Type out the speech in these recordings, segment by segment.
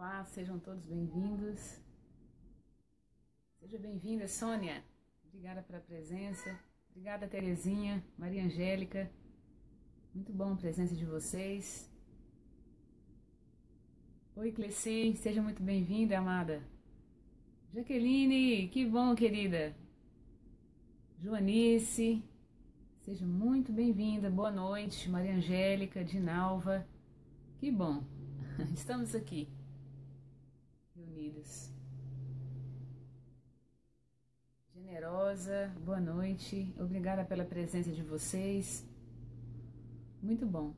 Olá, sejam todos bem-vindos. Seja bem-vinda, Sônia. Obrigada pela presença. Obrigada, Terezinha, Maria Angélica. Muito bom a presença de vocês. Oi, Cleci, seja muito bem-vinda, amada. Jaqueline, que bom, querida. Joanice, seja muito bem-vinda. Boa noite, Maria Angélica, Dinalva. Que bom, estamos aqui, reunidos. Generosa, boa noite. Obrigada pela presença de vocês. Muito bom.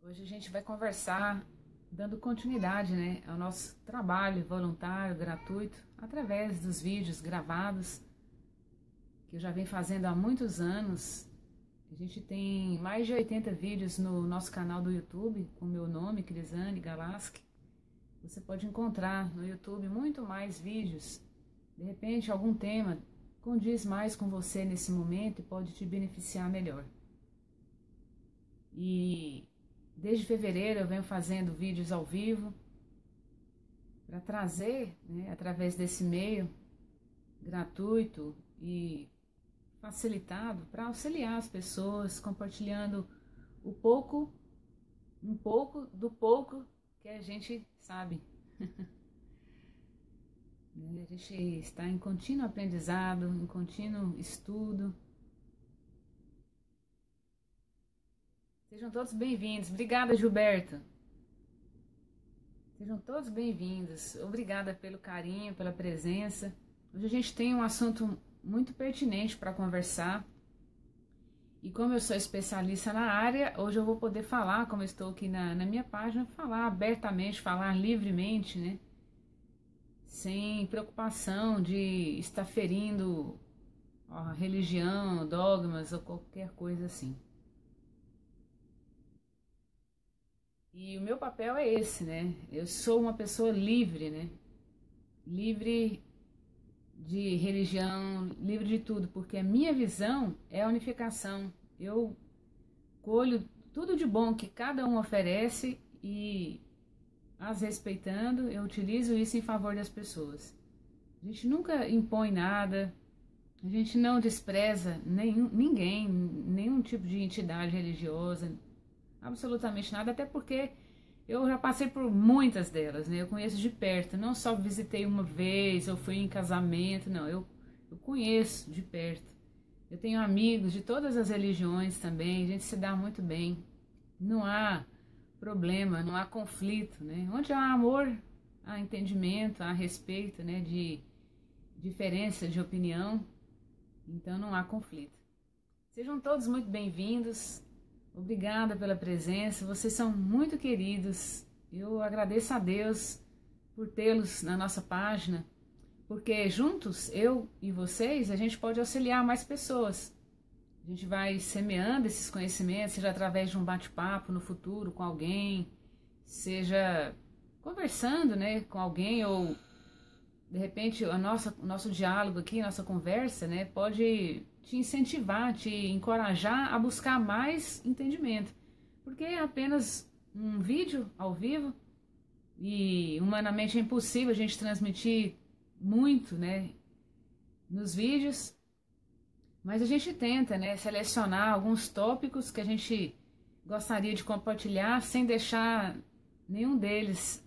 Hoje a gente vai conversar, dando continuidade, né, ao nosso trabalho voluntário, gratuito, através dos vídeos gravados, que eu já venho fazendo há muitos anos. A gente tem mais de 80 vídeos no nosso canal do YouTube, com o meu nome, Crisane Galaschi. Você pode encontrar no YouTube muito mais vídeos. De repente, algum tema condiz mais com você nesse momento e pode te beneficiar melhor. E desde fevereiro eu venho fazendo vídeos ao vivo para trazer, né, através desse meio gratuito e facilitado, para auxiliar as pessoas, compartilhando um pouco do pouco que a gente sabe. A gente está em contínuo aprendizado, em contínuo estudo. Sejam todos bem-vindos. Obrigada, Gilberto. Sejam todos bem-vindos. Obrigada pelo carinho, pela presença. Hoje a gente tem um assunto muito pertinente para conversar. E como eu sou especialista na área, hoje eu vou poder falar, como eu estou aqui na minha página, falar abertamente, falar livremente, né? Sem preocupação de estar ferindo a religião, dogmas ou qualquer coisa assim. E o meu papel é esse, né? Eu sou uma pessoa livre, né? Livre de religião, livre de tudo, porque a minha visão é a unificação. Eu colho tudo de bom que cada um oferece e, as respeitando, eu utilizo isso em favor das pessoas. A gente nunca impõe nada, a gente não despreza ninguém, nenhum tipo de entidade religiosa, absolutamente nada, até porque eu já passei por muitas delas, né? Eu conheço de perto, não só visitei uma vez, eu fui em casamento, não, eu conheço de perto. Eu tenho amigos de todas as religiões também, a gente se dá muito bem, não há problema, não há conflito, né? Onde há amor, há entendimento, há respeito, né, de diferença de opinião, então não há conflito. Sejam todos muito bem-vindos. Obrigada pela presença, vocês são muito queridos. Eu agradeço a Deus por tê-los na nossa página, porque juntos, eu e vocês, a gente pode auxiliar mais pessoas. A gente vai semeando esses conhecimentos, seja através de um bate-papo no futuro com alguém, seja conversando, né, com alguém, ou de repente o nosso diálogo aqui, nossa conversa, né, pode te incentivar, te encorajar a buscar mais entendimento. Porque é apenas um vídeo ao vivo e humanamente é impossível a gente transmitir muito, né, nos vídeos, mas a gente tenta, né, selecionar alguns tópicos que a gente gostaria de compartilhar sem deixar nenhum deles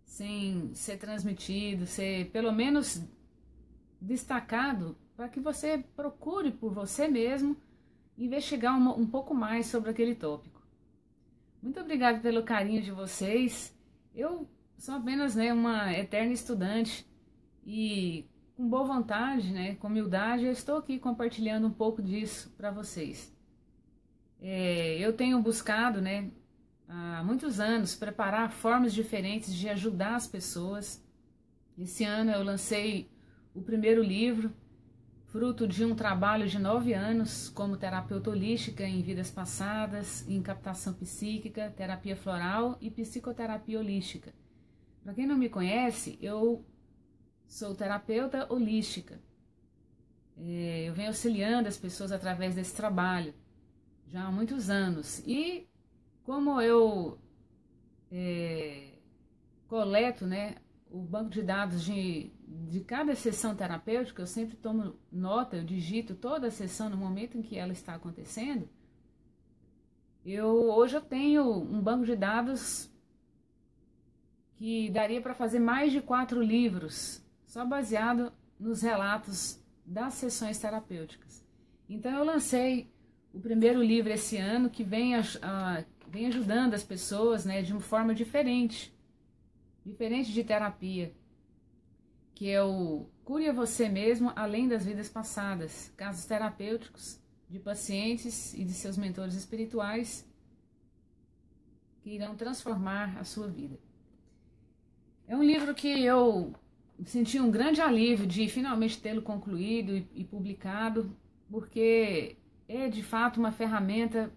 sem ser transmitido, ser pelo menos destacado, para que você procure por você mesmo investigar um pouco mais sobre aquele tópico. Muito obrigada pelo carinho de vocês. Eu sou apenas, né, uma eterna estudante e com boa vontade, né, com humildade, eu estou aqui compartilhando um pouco disso para vocês. Eu tenho buscado, né, há muitos anos preparar formas diferentes de ajudar as pessoas. Esse ano eu lancei o primeiro livro, fruto de um trabalho de 9 anos como terapeuta holística em vidas passadas, em captação psíquica, terapia floral e psicoterapia holística. Para quem não me conhece, eu sou terapeuta holística. Eu venho auxiliando as pessoas através desse trabalho já há muitos anos e como eu coleto, né, o banco de dados de cada sessão terapêutica, eu sempre tomo nota, eu digito toda a sessão no momento em que ela está acontecendo. Hoje eu tenho um banco de dados que daria para fazer mais de 4 livros, só baseado nos relatos das sessões terapêuticas. Então eu lancei o primeiro livro esse ano, que vem ajudando as pessoas, né, de uma forma diferente de terapia, que é o Cure a Você Mesmo Além das Vidas Passadas, casos terapêuticos de pacientes e de seus mentores espirituais que irão transformar a sua vida. É um livro que eu senti um grande alívio de finalmente tê-lo concluído e publicado, porque é de fato uma ferramenta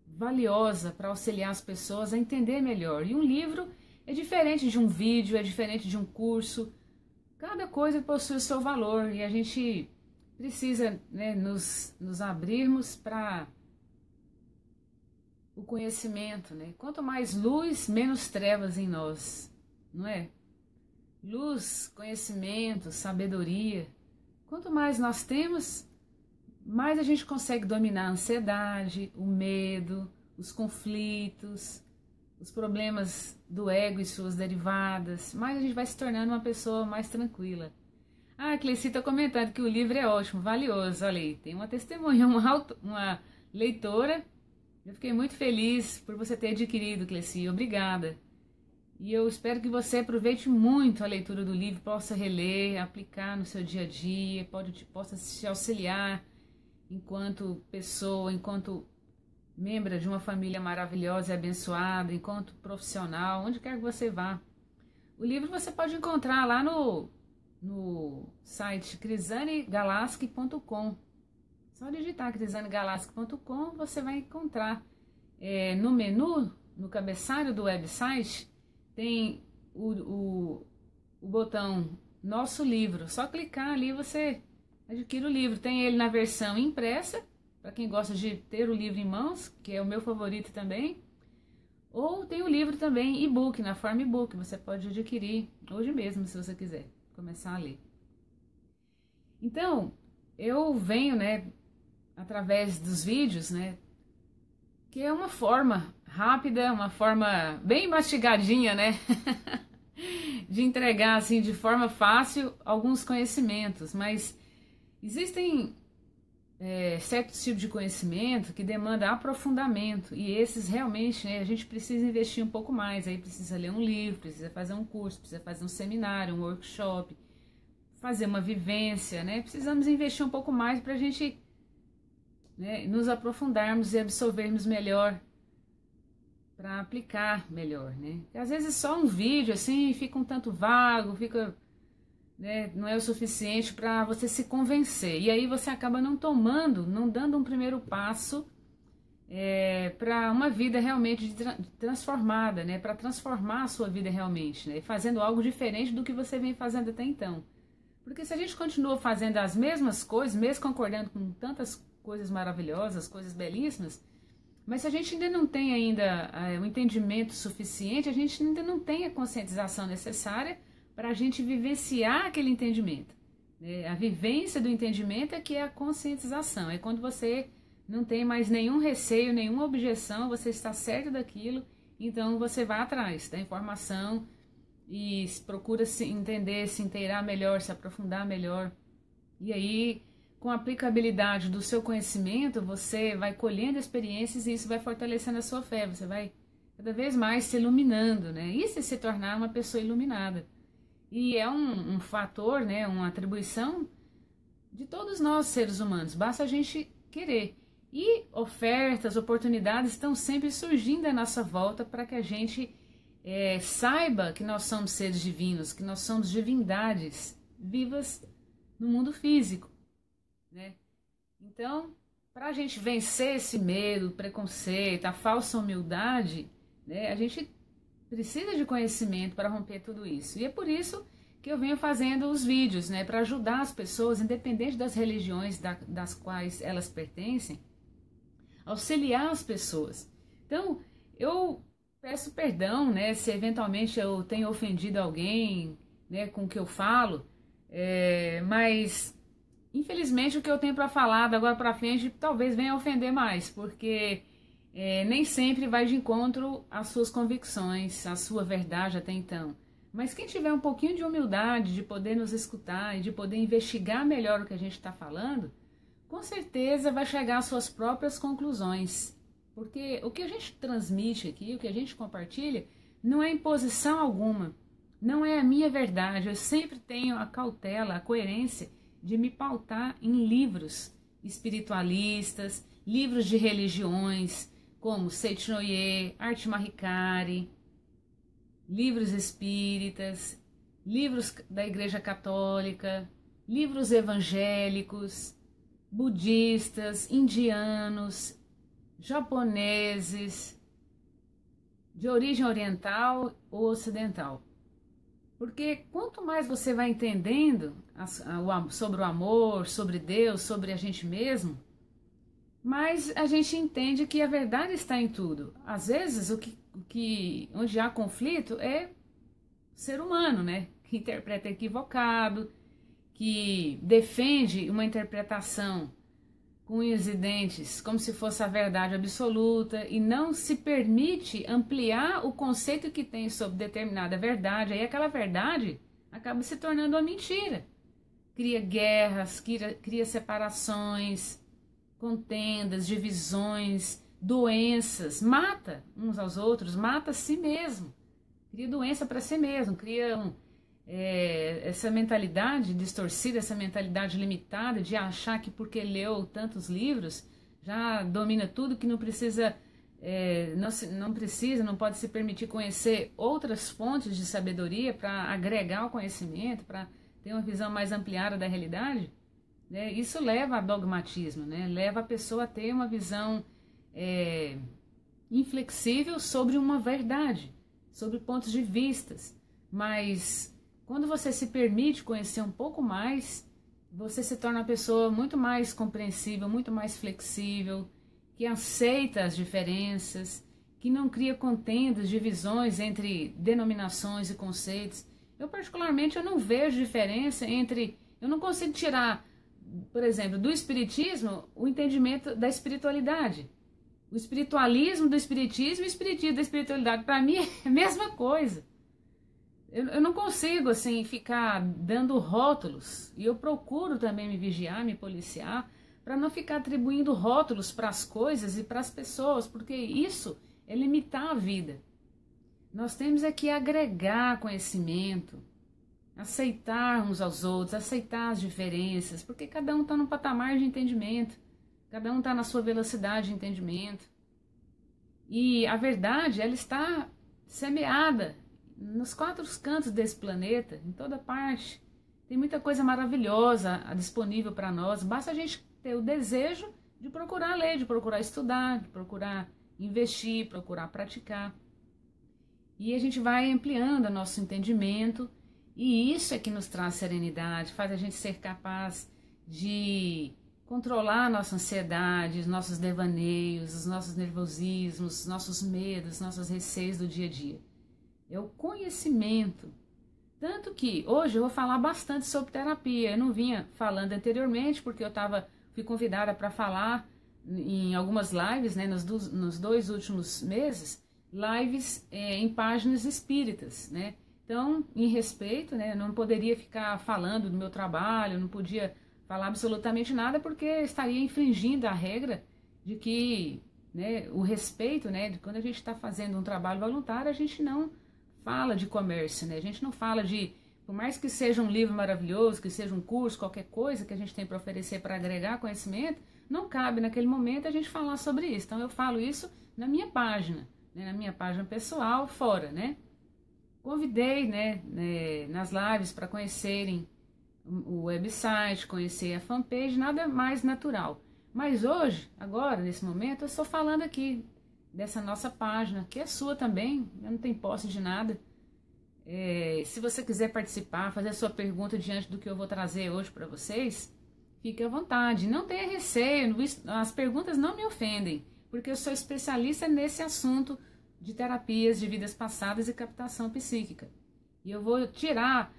valiosa para auxiliar as pessoas a entender melhor. E um livro é diferente de um vídeo, é diferente de um curso. Cada coisa possui o seu valor e a gente precisa, né, nos abrirmos para o conhecimento, né? Quanto mais luz, menos trevas em nós, não é? Luz, conhecimento, sabedoria. Quanto mais nós temos, mais a gente consegue dominar a ansiedade, o medo, os conflitos, os problemas do ego e suas derivadas. Mais a gente vai se tornando uma pessoa mais tranquila. A Cleci está comentando que o livro é ótimo, valioso. Olha aí, tem uma testemunha, uma leitora. Eu fiquei muito feliz por você ter adquirido, Cleci. Obrigada. E eu espero que você aproveite muito a leitura do livro, possa reler, aplicar no seu dia a dia, possa te auxiliar enquanto pessoa, enquanto membro de uma família maravilhosa e abençoada, enquanto profissional, onde quer que você vá. O livro você pode encontrar lá no site crisanegalaschi.com. Só digitar crisanegalaschi.com, você vai encontrar no menu, no cabeçalho do website, tem o botão Nosso Livro. Só clicar ali você adquire o livro. Tem ele na versão impressa, para quem gosta de ter o livro em mãos, que é o meu favorito também. Ou tem o livro também e-book, na forma e-book. Você pode adquirir hoje mesmo, se você quiser começar a ler. Então, eu venho, né, através dos vídeos, né, que é uma forma rápida, uma forma bem mastigadinha, né, de entregar, assim, de forma fácil, alguns conhecimentos, mas existem certos tipos de conhecimento que demandam aprofundamento, e esses realmente, né, a gente precisa investir um pouco mais, aí precisa ler um livro, precisa fazer um curso, precisa fazer um seminário, um workshop, fazer uma vivência, né, precisamos investir um pouco mais para a gente, né, nos aprofundarmos e absorvermos melhor, para aplicar melhor, né, porque às vezes só um vídeo, assim, fica um tanto vago, fica... né, não é o suficiente para você se convencer, e aí você acaba não dando um primeiro passo para uma vida realmente transformada, né, para transformar a sua vida realmente, né, fazendo algo diferente do que você vem fazendo até então. Porque se a gente continua fazendo as mesmas coisas, mesmo concordando com tantas coisas maravilhosas, coisas belíssimas, mas se a gente ainda não tem ainda o entendimento suficiente, a gente ainda não tem a conscientização necessária para a gente vivenciar aquele entendimento. A vivência do entendimento é que é a conscientização. É quando você não tem mais nenhum receio, nenhuma objeção, você está certo daquilo, então você vai atrás da informação e procura se entender, se inteirar melhor, se aprofundar melhor. E aí, com a aplicabilidade do seu conhecimento, você vai colhendo experiências e isso vai fortalecendo a sua fé. Você vai cada vez mais se iluminando, né? Isso é se tornar uma pessoa iluminada. E é um fator, né, uma atribuição de todos nós, seres humanos. Basta a gente querer. E ofertas, oportunidades estão sempre surgindo à nossa volta para que a gente saiba que nós somos seres divinos, que nós somos divindades vivas no mundo físico, né? Então, para a gente vencer esse medo, preconceito, a falsa humildade, né, a gente precisa de conhecimento para romper tudo isso. E é por isso que eu venho fazendo os vídeos, né, para ajudar as pessoas, independente das religiões das quais elas pertencem, auxiliar as pessoas. Então, Eu peço perdão, né, se eventualmente eu tenho ofendido alguém, né, com o que eu falo, mas infelizmente o que eu tenho para falar da agora para frente talvez venha a ofender mais, porque nem sempre vai de encontro às suas convicções, à sua verdade até então. Mas quem tiver um pouquinho de humildade, de poder nos escutar e de poder investigar melhor o que a gente está falando, com certeza vai chegar às suas próprias conclusões. Porque o que a gente transmite aqui, o que a gente compartilha, não é imposição alguma, não é a minha verdade. Eu sempre tenho a cautela, a coerência de me pautar em livros espiritualistas, livros de religiões, como Seiichi Arte Mahikari, livros espíritas, livros da Igreja Católica, livros evangélicos, budistas, indianos, japoneses, de origem oriental ou ocidental. Porque quanto mais você vai entendendo sobre o amor, sobre Deus, sobre a gente mesmo, mais a gente entende que a verdade está em tudo. Às vezes, onde há conflito é o ser humano, né? Que interpreta equivocado, que defende uma interpretação com unhas e dentes, como se fosse a verdade absoluta, e não se permite ampliar o conceito que tem sobre determinada verdade. Aí aquela verdade acaba se tornando uma mentira. Cria guerras, cria separações, contendas, divisões, doenças, mata uns aos outros, mata a si mesmo, cria doença para si mesmo, cria essa mentalidade distorcida, essa mentalidade limitada de achar que porque leu tantos livros já domina tudo, que não precisa, não pode se permitir conhecer outras fontes de sabedoria para agregar o conhecimento, para ter uma visão mais ampliada da realidade. Isso leva a dogmatismo, né? Leva a pessoa a ter uma visão inflexível sobre uma verdade, sobre pontos de vistas. Mas quando você se permite conhecer um pouco mais, você se torna uma pessoa muito mais compreensível, muito mais flexível, que aceita as diferenças, que não cria contendas, divisões entre denominações e conceitos. Eu particularmente eu não vejo diferença entre... Eu não consigo tirar, por exemplo, do espiritismo o entendimento da espiritualidade. O espiritualismo do espiritismo e o espiritismo da espiritualidade, para mim, é a mesma coisa. Eu não consigo, assim, ficar dando rótulos. E eu procuro também me vigiar, me policiar, para não ficar atribuindo rótulos para as coisas e para as pessoas, porque isso é limitar a vida. Nós temos que agregar conhecimento, aceitar uns aos outros, aceitar as diferenças, porque cada um está num patamar de entendimento, cada um está na sua velocidade de entendimento. E a verdade, ela está semeada nos quatro cantos desse planeta, em toda parte. Tem muita coisa maravilhosa disponível para nós, basta a gente ter o desejo de procurar ler, de procurar estudar, de procurar investir, procurar praticar. E a gente vai ampliando o nosso entendimento, e isso é que nos traz serenidade, faz a gente ser capaz de controlar a nossa ansiedade, os nossos devaneios, os nossos nervosismos, os nossos medos, os nossos receios do dia a dia. É o conhecimento. Tanto que hoje eu vou falar bastante sobre terapia. Eu não vinha falando anteriormente, porque fui convidada para falar em algumas lives, né, nos 2 últimos meses, lives em páginas espíritas, né? Então, em respeito, né, eu não poderia ficar falando do meu trabalho, não podia falar absolutamente nada, porque estaria infringindo a regra de que, né, o respeito, né, de quando a gente está fazendo um trabalho voluntário, a gente não fala de comércio, né? A gente não fala de, por mais que seja um livro maravilhoso, que seja um curso, qualquer coisa que a gente tem para oferecer para agregar conhecimento, não cabe naquele momento a gente falar sobre isso. Então eu falo isso na minha página, né? Na minha página pessoal, fora, né? Convidei, né, nas lives para conhecerem o website, conhecer a fanpage, nada mais natural. Mas hoje, agora, nesse momento, eu estou falando aqui dessa nossa página, que é sua também, eu não tenho posse de nada. Se você quiser participar, fazer a sua pergunta diante do que eu vou trazer hoje para vocês, fique à vontade, não tenha receio, as perguntas não me ofendem, porque eu sou especialista nesse assunto de terapias de vidas passadas e captação psíquica. E eu vou tirar,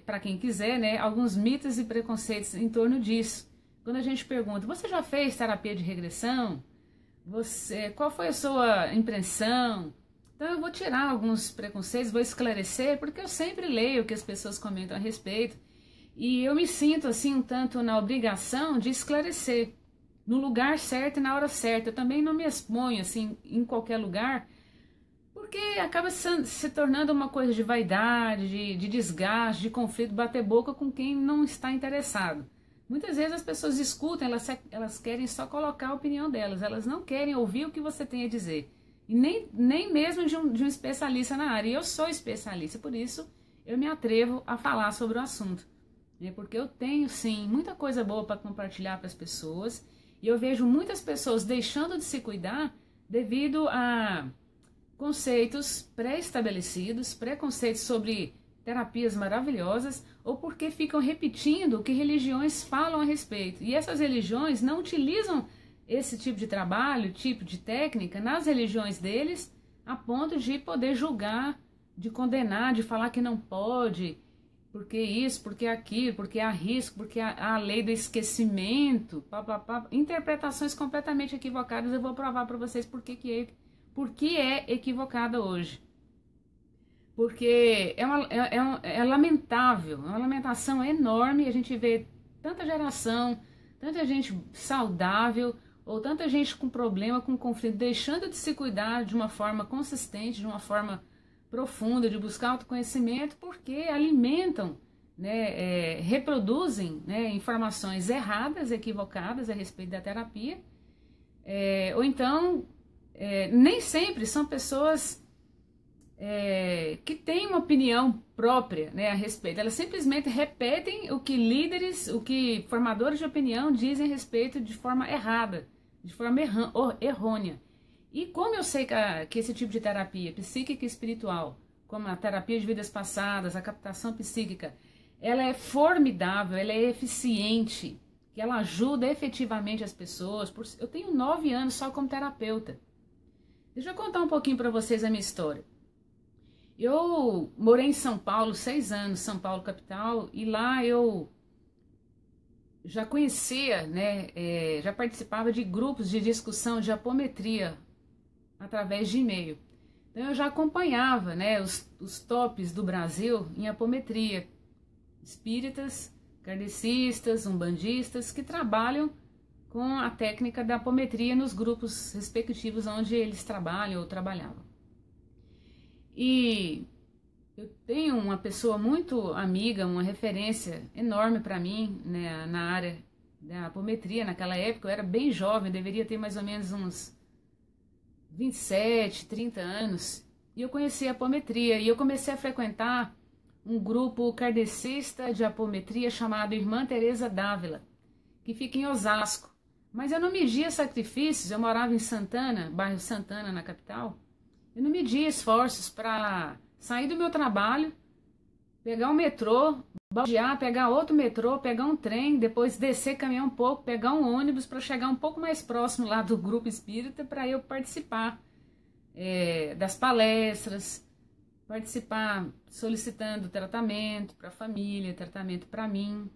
para quem quiser, né, alguns mitos e preconceitos em torno disso. Quando a gente pergunta, você já fez terapia de regressão? Qual foi a sua impressão? Então eu vou tirar alguns preconceitos, vou esclarecer, porque eu sempre leio o que as pessoas comentam a respeito. E eu me sinto assim um tanto na obrigação de esclarecer no lugar certo e na hora certa. Eu também não me exponho assim em qualquer lugar, porque acaba se tornando uma coisa de vaidade, de desgaste, de conflito, bater boca com quem não está interessado. Muitas vezes as pessoas escutam, elas querem só colocar a opinião delas, elas não querem ouvir o que você tem a dizer. E nem mesmo de um especialista na área. E eu sou especialista, por isso eu me atrevo a falar sobre o assunto. Porque eu tenho, sim, muita coisa boa para compartilhar para as pessoas. E eu vejo muitas pessoas deixando de se cuidar devido a conceitos pré-estabelecidos, preconceitos sobre terapias maravilhosas, ou porque ficam repetindo o que religiões falam a respeito. E essas religiões não utilizam esse tipo de trabalho, tipo de técnica nas religiões deles, a ponto de poder julgar, de condenar, de falar que não pode, porque isso, porque aquilo, porque há risco, porque há a lei do esquecimento, interpretações completamente equivocadas. Eu vou provar para vocês por que é equivocada hoje. Porque é lamentável, é uma lamentação enorme a gente vê tanta geração, tanta gente saudável, ou tanta gente com problema, com conflito, deixando de se cuidar de uma forma consistente, de uma forma profunda, de buscar autoconhecimento, porque alimentam, né, reproduzem, né, informações erradas, equivocadas a respeito da terapia, ou então, nem sempre são pessoas que têm uma opinião própria, né, a respeito. Elas simplesmente repetem o que líderes, o que formadores de opinião dizem a respeito de forma errada, de forma errônea. E como eu sei que esse tipo de terapia psíquica e espiritual, como a terapia de vidas passadas, a captação psíquica, ela é formidável, ela é eficiente, que ela ajuda efetivamente as pessoas. Eu tenho 9 anos só como terapeuta. Deixa eu contar um pouquinho para vocês a minha história. Eu morei em São Paulo 6 anos, São Paulo capital, e lá eu já conhecia, né, já participava de grupos de discussão de apometria através de e-mail. Então eu já acompanhava, né, os tops do Brasil em apometria, espíritas, kardecistas, umbandistas, que trabalham com a técnica da apometria nos grupos respectivos onde eles trabalham ou trabalhavam. E eu tenho uma pessoa muito amiga, uma referência enorme para mim, né, na área da apometria. Naquela época eu era bem jovem, deveria ter mais ou menos uns 27, 30 anos. E eu conheci a apometria e eu comecei a frequentar um grupo kardecista de apometria chamado Irmã Teresa d'Ávila, que fica em Osasco. Mas eu não media sacrifícios, eu morava em Santana, bairro Santana, na capital. Eu não media esforços para sair do meu trabalho, pegar um metrô, baldear, pegar outro metrô, pegar um trem, depois descer, caminhar um pouco, pegar um ônibus para chegar um pouco mais próximo lá do grupo espírita para eu participar das palestras, participar solicitando tratamento para a família, tratamento para mim.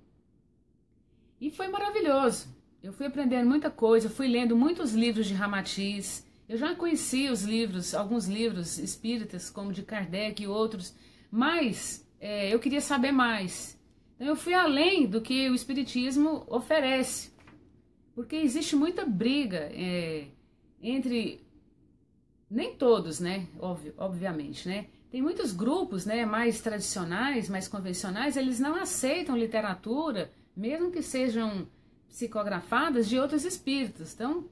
E foi maravilhoso. Eu fui aprendendo muita coisa, fui lendo muitos livros de Ramatiz. Eu já conhecia os livros, alguns livros espíritas, como de Kardec e outros, mas eu queria saber mais. Então eu fui além do que o espiritismo oferece, porque existe muita briga entre, nem todos, né, obviamente, né, tem muitos grupos, né, mais tradicionais, mais convencionais, eles não aceitam literatura, mesmo que sejam psicografadas de outros espíritos. Então,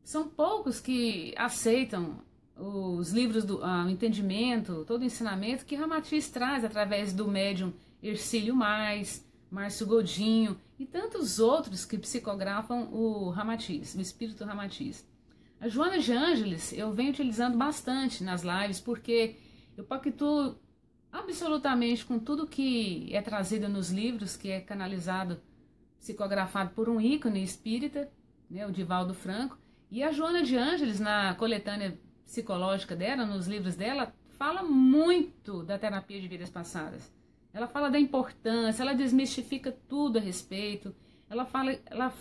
são poucos que aceitam os livros o entendimento, todo o ensinamento que Ramatiz traz através do médium Hercílio Mais, Márcio Godinho e tantos outros que psicografam o Ramatiz, o espírito Ramatiz. A Joana de Ângeles eu venho utilizando bastante nas lives, porque eu pactuo absolutamente com tudo que é trazido nos livros, que é canalizado, psicografado por um ícone espírita, né, o Divaldo Franco. E a Joana de Ângeles, na coletânea psicológica dela, nos livros dela, fala muito da terapia de vidas passadas. Ela fala da importância, ela desmistifica tudo a respeito, ela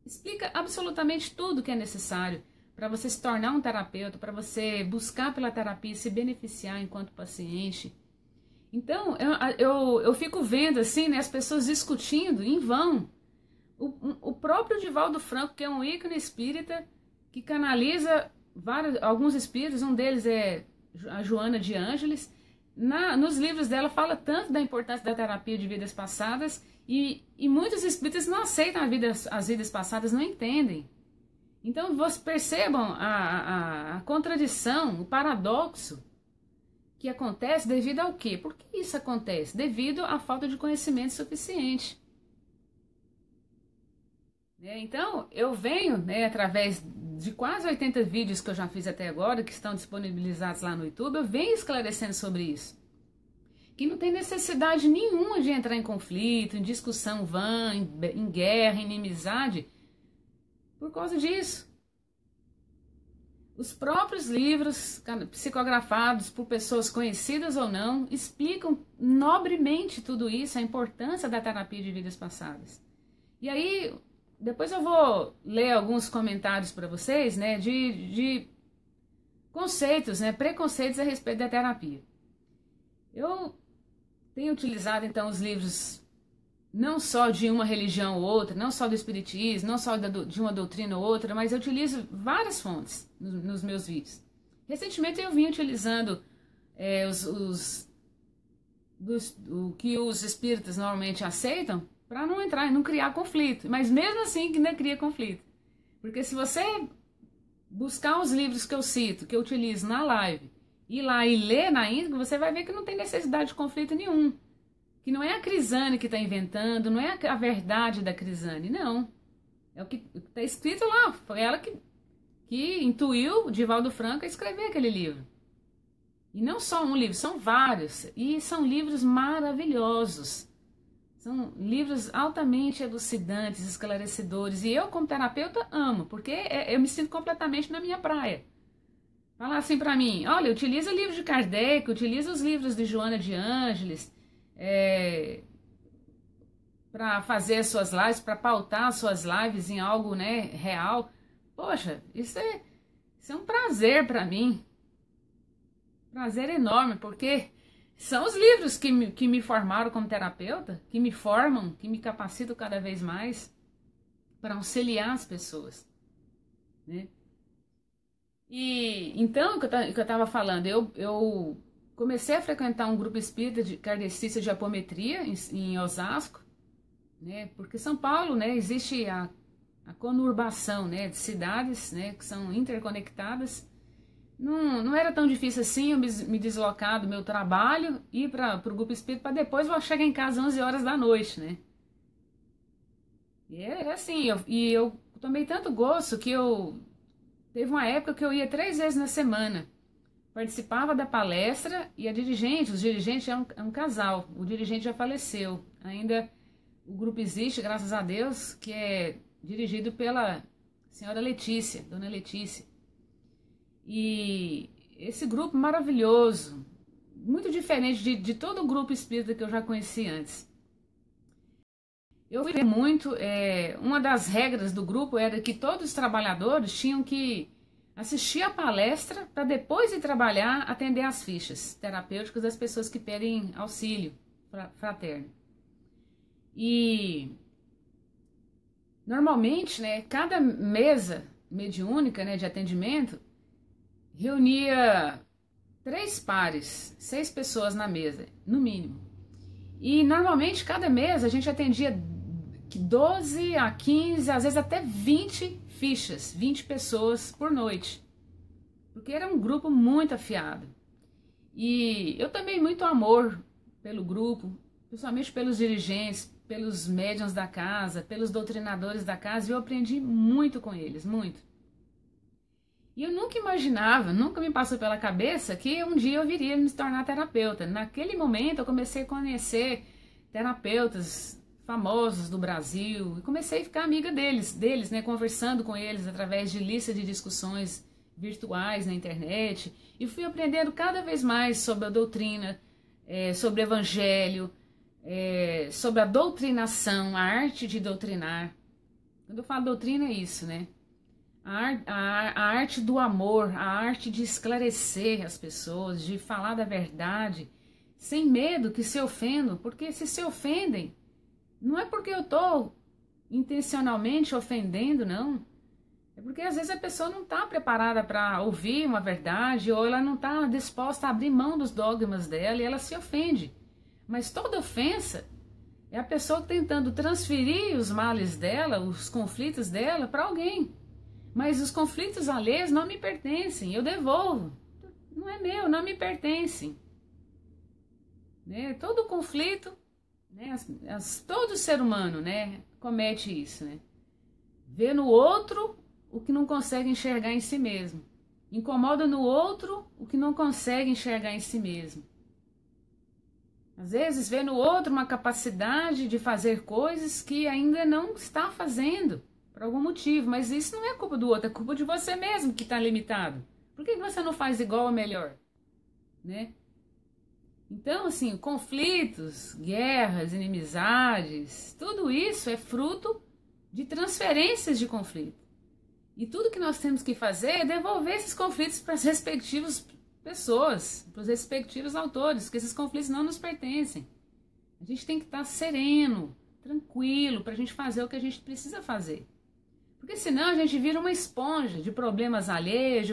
explica absolutamente tudo que é necessário para você se tornar um terapeuta, para você buscar pela terapia e se beneficiar enquanto paciente. Então, eu fico vendo assim, né, as pessoas discutindo em vão. O próprio Divaldo Franco, que é um ícone espírita, que canaliza alguns espíritos, um deles é a Joana de Ângeles, nos livros dela fala tanto da importância da terapia de vidas passadas e muitos espíritas não aceitam as vidas passadas, não entendem. Então, vocês percebam a contradição, o paradoxo que acontece devido ao quê? Por que isso acontece? Devido à falta de conhecimento suficiente. Então, eu venho, né, através de quase 80 vídeos que eu já fiz até agora, que estão disponibilizados lá no YouTube, eu venho esclarecendo sobre isso. Que não tem necessidade nenhuma de entrar em conflito, em discussão vã, em guerra, em inimizade, por causa disso. Os próprios livros psicografados por pessoas conhecidas ou não explicam nobremente tudo isso, a importância da terapia de vidas passadas. E aí, depois eu vou ler alguns comentários para vocês, né, de conceitos, né, preconceitos a respeito da terapia. Eu tenho utilizado, então, os livros não só de uma religião ou outra, não só do espiritismo, não só de uma doutrina ou outra, mas eu utilizo várias fontes nos meus vídeos. Recentemente eu vim utilizando o que os espíritas normalmente aceitam para não entrar, não criar conflito. Mas mesmo assim que ainda cria conflito. Porque se você buscar os livros que eu cito, que eu utilizo na live, ir lá e ler na íntegra, você vai ver que não tem necessidade de conflito nenhum. Que não é a Crisane que está inventando, não é a verdade da Crisane, não. É o que está escrito lá. Foi ela que intuiu o Divaldo Franco a escrever aquele livro. E não só um livro, são vários. E são livros maravilhosos. São livros altamente elucidantes, esclarecedores. E eu, como terapeuta, amo, porque eu me sinto completamente na minha praia. Fala assim para mim, olha, utiliza livros de Kardec, utiliza os livros de Joana de Ângeles, para fazer as suas lives, para pautar as suas lives em algo, né, real. Poxa, isso é um prazer para mim. Prazer enorme, porque são os livros que me formaram como terapeuta, que me formam, que me capacitam cada vez mais para auxiliar as pessoas, né? E então, o que eu estava falando, eu comecei a frequentar um grupo espírita de kardecista de apometria em Osasco, né? Porque São Paulo, né, existe a conurbação, né, de cidades, né, que são interconectadas. Não era tão difícil assim eu me deslocar do meu trabalho, ir para o grupo espírita, para depois eu chegar em casa às 11 horas da noite, né? E é assim, eu tomei tanto gosto que teve uma época que eu ia 3 vezes na semana. Participava da palestra e os dirigentes é um casal. O dirigente já faleceu. Ainda o grupo existe, graças a Deus, que é dirigido pela senhora Letícia, dona Letícia. E esse grupo maravilhoso, muito diferente de todo o grupo espírita que eu já conheci antes. Eu vi muito, uma das regras do grupo era que todos os trabalhadores tinham que assistir a palestra para depois de trabalhar atender as fichas terapêuticas das pessoas que pedem auxílio fraterno. E normalmente, né, cada mesa mediúnica, né, de atendimento reunia 3 pares, 6 pessoas na mesa, no mínimo. E normalmente cada mesa a gente atendia 12 a 15, às vezes até 20 fichas, 20 pessoas por noite. Porque era um grupo muito afiado. E eu também muito amor pelo grupo, principalmente pelos dirigentes, pelos médiuns da casa, pelos doutrinadores da casa, e eu aprendi muito com eles, muito. E eu nunca imaginava, nunca me passou pela cabeça que um dia eu viria me tornar terapeuta. Naquele momento eu comecei a conhecer terapeutas famosos do Brasil e comecei a ficar amiga deles, né, conversando com eles através de lista de discussões virtuais na internet, e fui aprendendo cada vez mais sobre a doutrina, sobre o evangelho, sobre a doutrinação, a arte de doutrinar. Quando eu falo doutrina é isso, né? A arte do amor, a arte de esclarecer as pessoas, de falar da verdade, sem medo que se ofendam, porque se ofendem, não é porque eu estou intencionalmente ofendendo, não. É porque às vezes a pessoa não está preparada para ouvir uma verdade, ou ela não está disposta a abrir mão dos dogmas dela e ela se ofende. Mas toda ofensa é a pessoa tentando transferir os males dela, os conflitos dela para alguém. Mas os conflitos alheios não me pertencem, eu devolvo. Não é meu, não me pertencem. Né? Todo conflito, né? Todo ser humano, né, comete isso, né? Vê no outro o que não consegue enxergar em si mesmo. Incomoda no outro o que não consegue enxergar em si mesmo. Às vezes vê no outro uma capacidade de fazer coisas que ainda não está fazendo, por algum motivo. Mas isso não é culpa do outro, é culpa de você mesmo que está limitado. Por que você não faz igual ou melhor? Né? Então, assim, conflitos, guerras, inimizades, tudo isso é fruto de transferências de conflito. E tudo que nós temos que fazer é devolver esses conflitos para as respectivas pessoas, para os respectivos autores, porque esses conflitos não nos pertencem. A gente tem que estar sereno, tranquilo, para a gente fazer o que a gente precisa fazer. Porque senão a gente vira uma esponja de problemas alheios,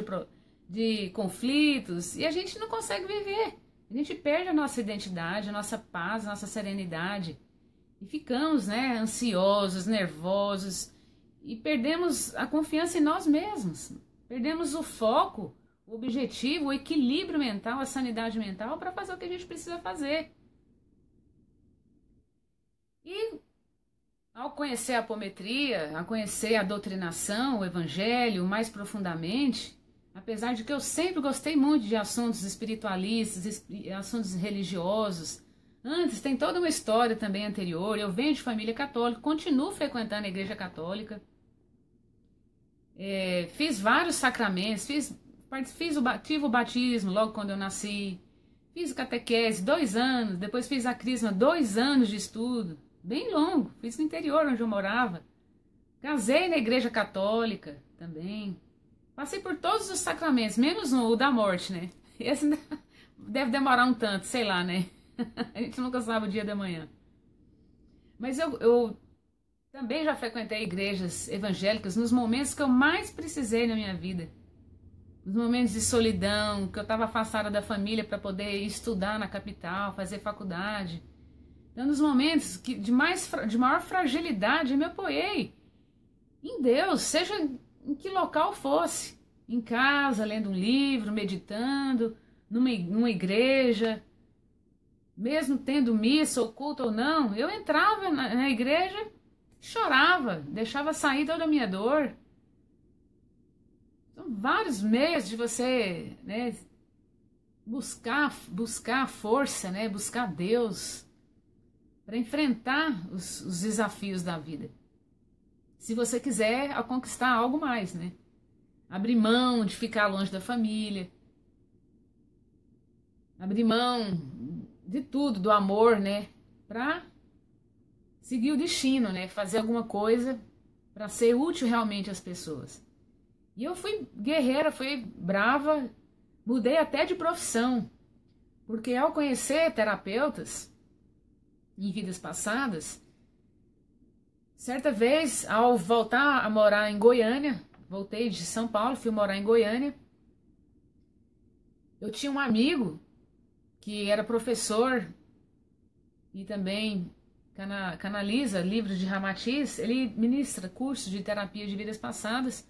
de conflitos, e a gente não consegue viver. A gente perde a nossa identidade, a nossa paz, a nossa serenidade. E ficamos, né, ansiosos, nervosos, e perdemos a confiança em nós mesmos. Perdemos o foco, o objetivo, o equilíbrio mental, a sanidade mental para fazer o que a gente precisa fazer. E ao conhecer a apometria, a conhecer a doutrinação, o evangelho mais profundamente, apesar de que eu sempre gostei muito de assuntos espiritualistas, assuntos religiosos, antes tem toda uma história também anterior, eu venho de família católica, continuo frequentando a igreja católica, fiz vários sacramentos, tive o batismo logo quando eu nasci, fiz catequese 2 anos, depois fiz a crisma 2 anos de estudo, bem longo, fiz no interior onde eu morava, casei na igreja católica também, passei por todos os sacramentos, menos o da morte, né? Esse deve demorar um tanto, sei lá, né? A gente nunca sabe o dia da manhã. Mas eu também já frequentei igrejas evangélicas nos momentos que eu mais precisei na minha vida. Nos momentos de solidão, que eu estava afastada da família para poder estudar na capital, fazer faculdade. Então, nos momentos de maior fragilidade, eu me apoiei em Deus, seja em que local fosse. Em casa, lendo um livro, meditando, numa igreja. Mesmo tendo missa, ou culto ou não, eu entrava na igreja, chorava, deixava sair toda a minha dor. São vários meios de você, né, buscar a força, né, buscar Deus para enfrentar os desafios da vida. Se você quiser conquistar algo mais, né? Abrir mão de ficar longe da família. Abrir mão de tudo, do amor, né? Para seguir o destino, né? Fazer alguma coisa para ser útil realmente às pessoas. E eu fui guerreira, fui brava, mudei até de profissão. Porque ao conhecer terapeutas em vidas passadas, certa vez, ao voltar a morar em Goiânia, voltei de São Paulo, fui morar em Goiânia, eu tinha um amigo que era professor e também canaliza livros de Ramatiz, ele ministra cursos de terapia de vidas passadas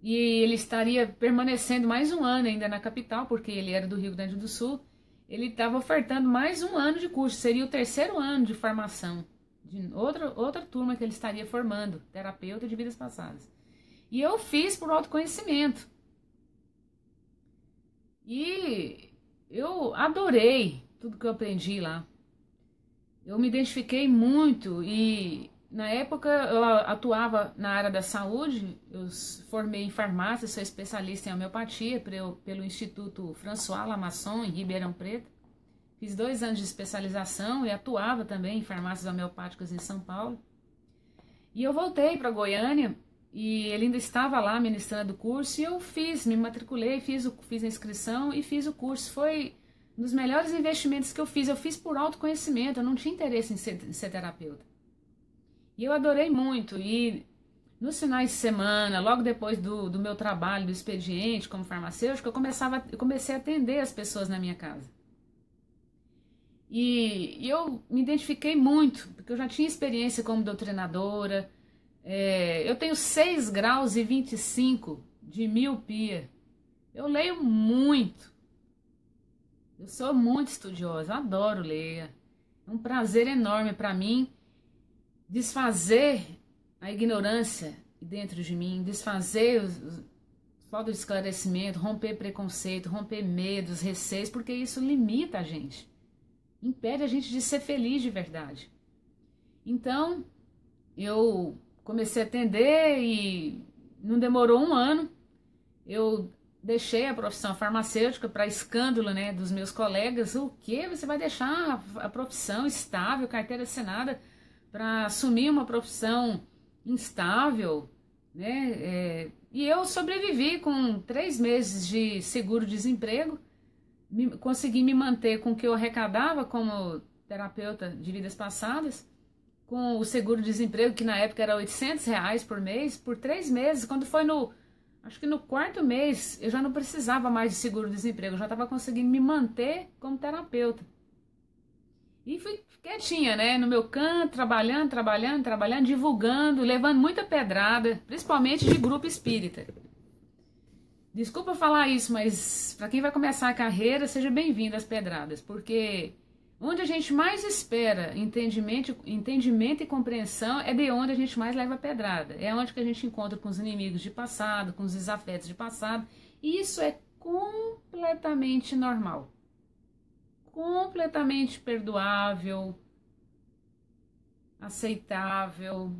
e ele estaria permanecendo mais um ano ainda na capital, porque ele era do Rio Grande do Sul, ele estava ofertando mais um ano de curso, seria o 3º ano de formação, de outra turma que ele estaria formando, terapeuta de vidas passadas. E eu fiz por autoconhecimento. E eu adorei tudo que eu aprendi lá. Eu me identifiquei muito e na época eu atuava na área da saúde, eu formei em farmácia, sou especialista em homeopatia pelo Instituto François Lamasson, em Ribeirão Preto. Fiz 2 anos de especialização e atuava também em farmácias homeopáticas em São Paulo. E eu voltei para Goiânia e ele ainda estava lá ministrando o curso e eu me matriculei, fiz a inscrição e fiz o curso. Foi um dos melhores investimentos que eu fiz. Eu fiz por autoconhecimento, eu não tinha interesse em ser terapeuta. E eu adorei muito. E nos finais de semana, logo depois do meu trabalho, do expediente como farmacêutica, eu comecei a atender as pessoas na minha casa. E eu me identifiquei muito, porque eu já tinha experiência como doutrinadora. Eu tenho 6 graus e 25 de miopia. Eu leio muito. Eu sou muito estudiosa, adoro ler. É um prazer enorme para mim desfazer a ignorância dentro de mim, desfazer falta de esclarecimento, romper preconceito, romper medos, receios, porque isso limita a gente. Impede a gente de ser feliz de verdade. Então, eu comecei a atender e não demorou 1 ano. Eu deixei a profissão farmacêutica para escândalo, né, dos meus colegas. O quê? Você vai deixar a profissão estável, carteira assinada, para assumir uma profissão instável, né? E eu sobrevivi com 3 meses de seguro-desemprego. Consegui me manter com o que eu arrecadava como terapeuta de vidas passadas, com o seguro-desemprego, que na época era R$ 800 por mês, por 3 meses. Quando foi acho que no 4º mês, eu já não precisava mais de seguro-desemprego, eu já estava conseguindo me manter como terapeuta. E fui quietinha, né, no meu canto, trabalhando, divulgando, levando muita pedrada, principalmente de grupo espírita. Desculpa falar isso, mas para quem vai começar a carreira, seja bem-vindo às pedradas, porque onde a gente mais espera entendimento e compreensão é de onde a gente mais leva pedrada. É onde que a gente encontra com os inimigos de passado, com os desafetos de passado, e isso é completamente normal, completamente perdoável, aceitável,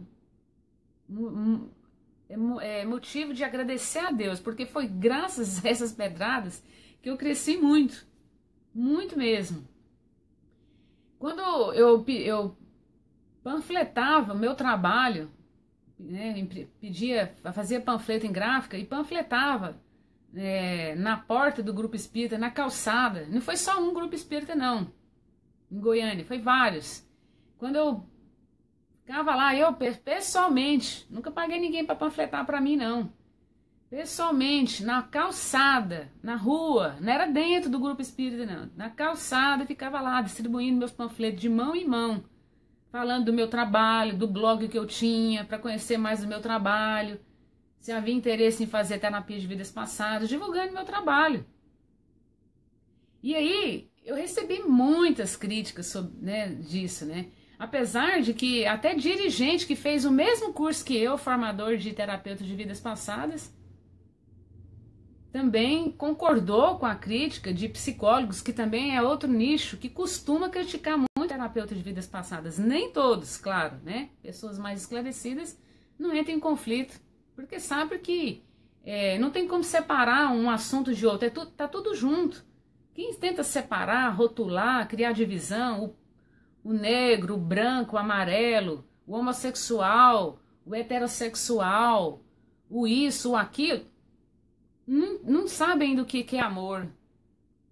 é motivo de agradecer a Deus, porque foi graças a essas pedradas que eu cresci muito, muito mesmo. Quando eu panfletava o meu trabalho, né, fazia panfleto em gráfica e panfletava na porta do grupo espírita, na calçada. Não foi só um grupo espírita não, em Goiânia, foi vários. Quando eu ficava lá, eu pessoalmente, nunca paguei ninguém para panfletar para mim não, pessoalmente, na calçada, na rua, não era dentro do grupo espírita não, na calçada, ficava lá distribuindo meus panfletos de mão em mão, falando do meu trabalho, do blog que eu tinha, para conhecer mais do meu trabalho, se havia interesse em fazer terapia de vidas passadas, divulgando meu trabalho. E aí, eu recebi muitas críticas sobre, disso, né? Apesar de que até dirigente que fez o mesmo curso que eu, formador de terapeuta de vidas passadas, também concordou com a crítica de psicólogos, que também é outro nicho, que costuma criticar muito terapeuta de vidas passadas. Nem todos, claro, né? Pessoas mais esclarecidas não entram em conflito, porque sabe que não tem como separar um assunto de outro, tá tudo junto. Quem tenta separar, rotular, criar divisão, o negro, o branco, o amarelo, o homossexual, o heterossexual, o isso, o aquilo, não sabem do que é amor.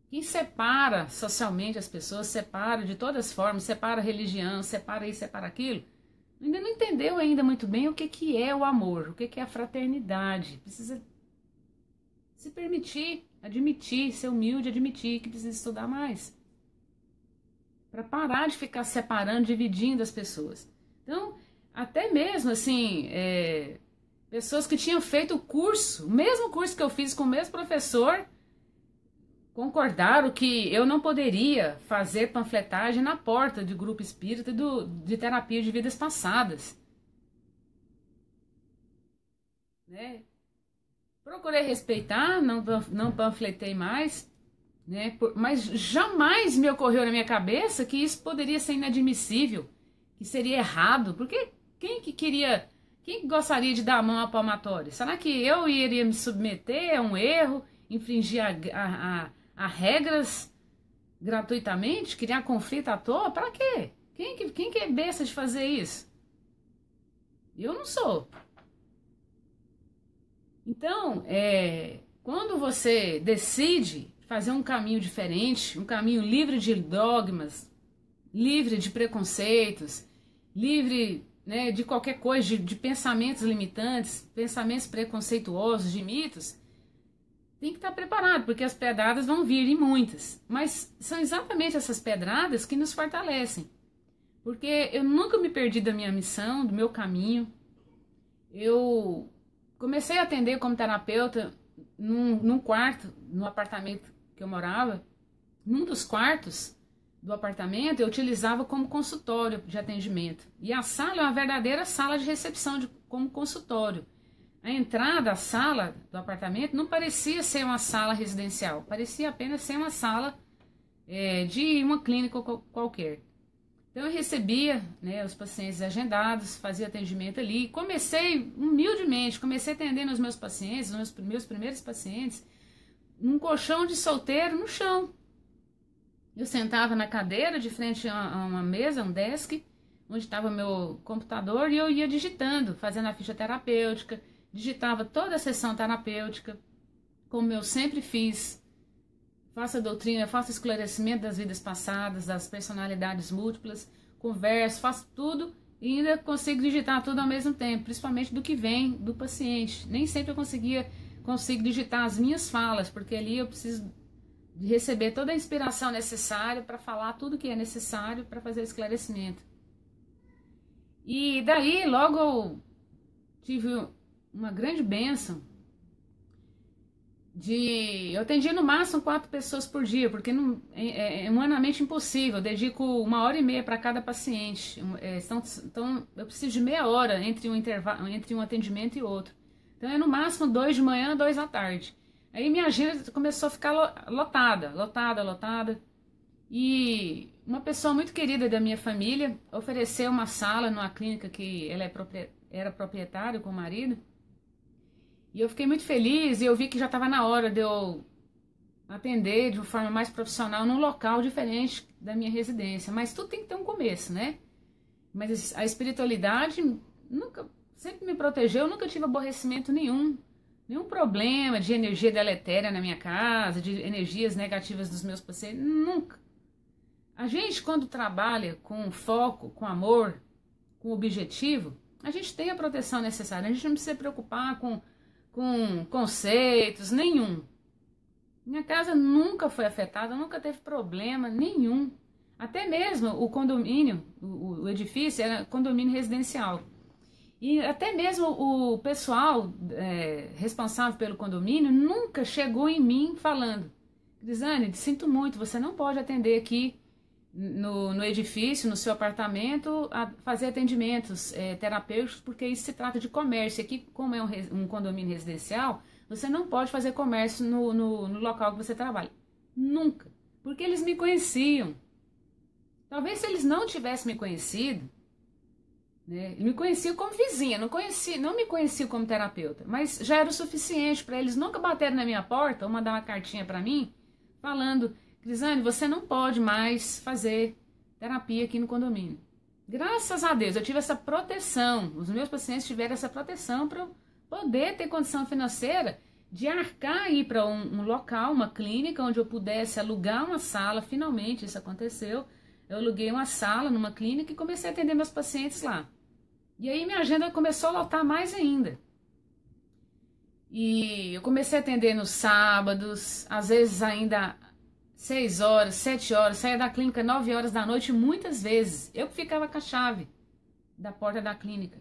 Quem separa socialmente as pessoas, separa de todas as formas, separa a religião, separa isso, separa aquilo, ainda não entendeu ainda muito bem o que é o amor, o que é a fraternidade. Precisa se permitir, admitir, ser humilde, admitir que precisa estudar mais, para parar de ficar separando, dividindo as pessoas. Então, até mesmo assim, pessoas que tinham feito o curso, o mesmo curso que eu fiz com o mesmo professor, concordaram que eu não poderia fazer panfletagem na porta de grupo espírita de terapia de vidas passadas. Né? Procurei respeitar, não panfletei mais, né? Mas jamais me ocorreu na minha cabeça que isso poderia ser inadmissível, que seria errado, porque Quem que queria, quem que gostaria de dar a mão à palmatória? Será que eu iria me submeter a um erro, infringir a regras gratuitamente, criar conflito à toa? Para quê? Quem que é besta de fazer isso? Eu não sou. Então, quando você decide fazer um caminho diferente, um caminho livre de dogmas, livre de preconceitos, livre, né, de qualquer coisa, de pensamentos limitantes, pensamentos preconceituosos, de mitos, tem que estar preparado, porque as pedradas vão vir, e muitas. Mas são exatamente essas pedradas que nos fortalecem. Porque eu nunca me perdi da minha missão, do meu caminho. Eu comecei a atender como terapeuta num quarto, no apartamento que eu morava. Num dos quartos do apartamento eu utilizava como consultório de atendimento. E a sala é uma verdadeira sala de recepção, como consultório. A entrada da sala do apartamento não parecia ser uma sala residencial, parecia apenas ser uma sala de uma clínica qualquer. Então eu recebia, né, os pacientes agendados, fazia atendimento ali. Comecei humildemente, atendendo os meus pacientes, os meus primeiros pacientes, num colchão de solteiro no chão. Eu sentava na cadeira de frente a uma mesa, um desk, onde estava meu computador, e eu ia digitando, fazendo a ficha terapêutica, digitava toda a sessão terapêutica, como eu sempre fiz. Faço a doutrina, faço esclarecimento das vidas passadas, das personalidades múltiplas, converso, faço tudo e ainda consigo digitar tudo ao mesmo tempo, principalmente do que vem do paciente. Nem sempre eu consigo digitar as minhas falas, porque ali eu preciso de receber toda a inspiração necessária para falar tudo que é necessário para fazer o esclarecimento. E daí logo eu tive uma grande bênção. Eu atendia no máximo 4 pessoas por dia, porque é humanamente impossível. Eu dedico 1h30 para cada paciente. Então eu preciso de meia hora entre um atendimento e outro. Então é no máximo 2 de manhã, 2 à tarde. Aí minha agenda começou a ficar lotada. E uma pessoa muito querida da minha família ofereceu uma sala numa clínica que ela era proprietária com o marido. E eu fiquei muito feliz e eu vi que já estava na hora de eu atender de uma forma mais profissional num local diferente da minha residência. Mas tudo tem que ter um começo, né? Mas a espiritualidade sempre me protegeu, eu nunca tive aborrecimento nenhum problema de energia deletéria na minha casa, de energias negativas dos meus pacientes, nunca. A gente, quando trabalha com foco, com amor, com objetivo, a gente tem a proteção necessária, a gente não precisa se preocupar com conceitos, nenhum. Minha casa nunca foi afetada, nunca teve problema nenhum. Até mesmo o condomínio, o edifício era condomínio residencial. E até mesmo o pessoal responsável pelo condomínio nunca chegou em mim falando: Crisane, sinto muito, você não pode atender aqui no edifício, no seu apartamento, a fazer atendimentos terapêuticos, porque isso se trata de comércio. Aqui, como é um condomínio residencial, você não pode fazer comércio no local que você trabalha. Nunca. Porque eles me conheciam. Talvez se eles não tivessem me conhecido, né, me conheciam como vizinha, não me conheciam como terapeuta, mas já era o suficiente para eles nunca baterem na minha porta ou mandar uma cartinha para mim falando: Crisane, você não pode mais fazer terapia aqui no condomínio. Graças a Deus, eu tive essa proteção. Os meus pacientes tiveram essa proteção para poder ter condição financeira de arcar e ir para um local, uma clínica, onde eu pudesse alugar uma sala. Finalmente isso aconteceu. Eu aluguei uma sala numa clínica e comecei a atender meus pacientes lá. E aí minha agenda começou a lotar mais ainda. E eu comecei a atender nos sábados, às vezes ainda 6 horas, 7 horas, saía da clínica 9 horas da noite, muitas vezes. Eu que ficava com a chave da porta da clínica.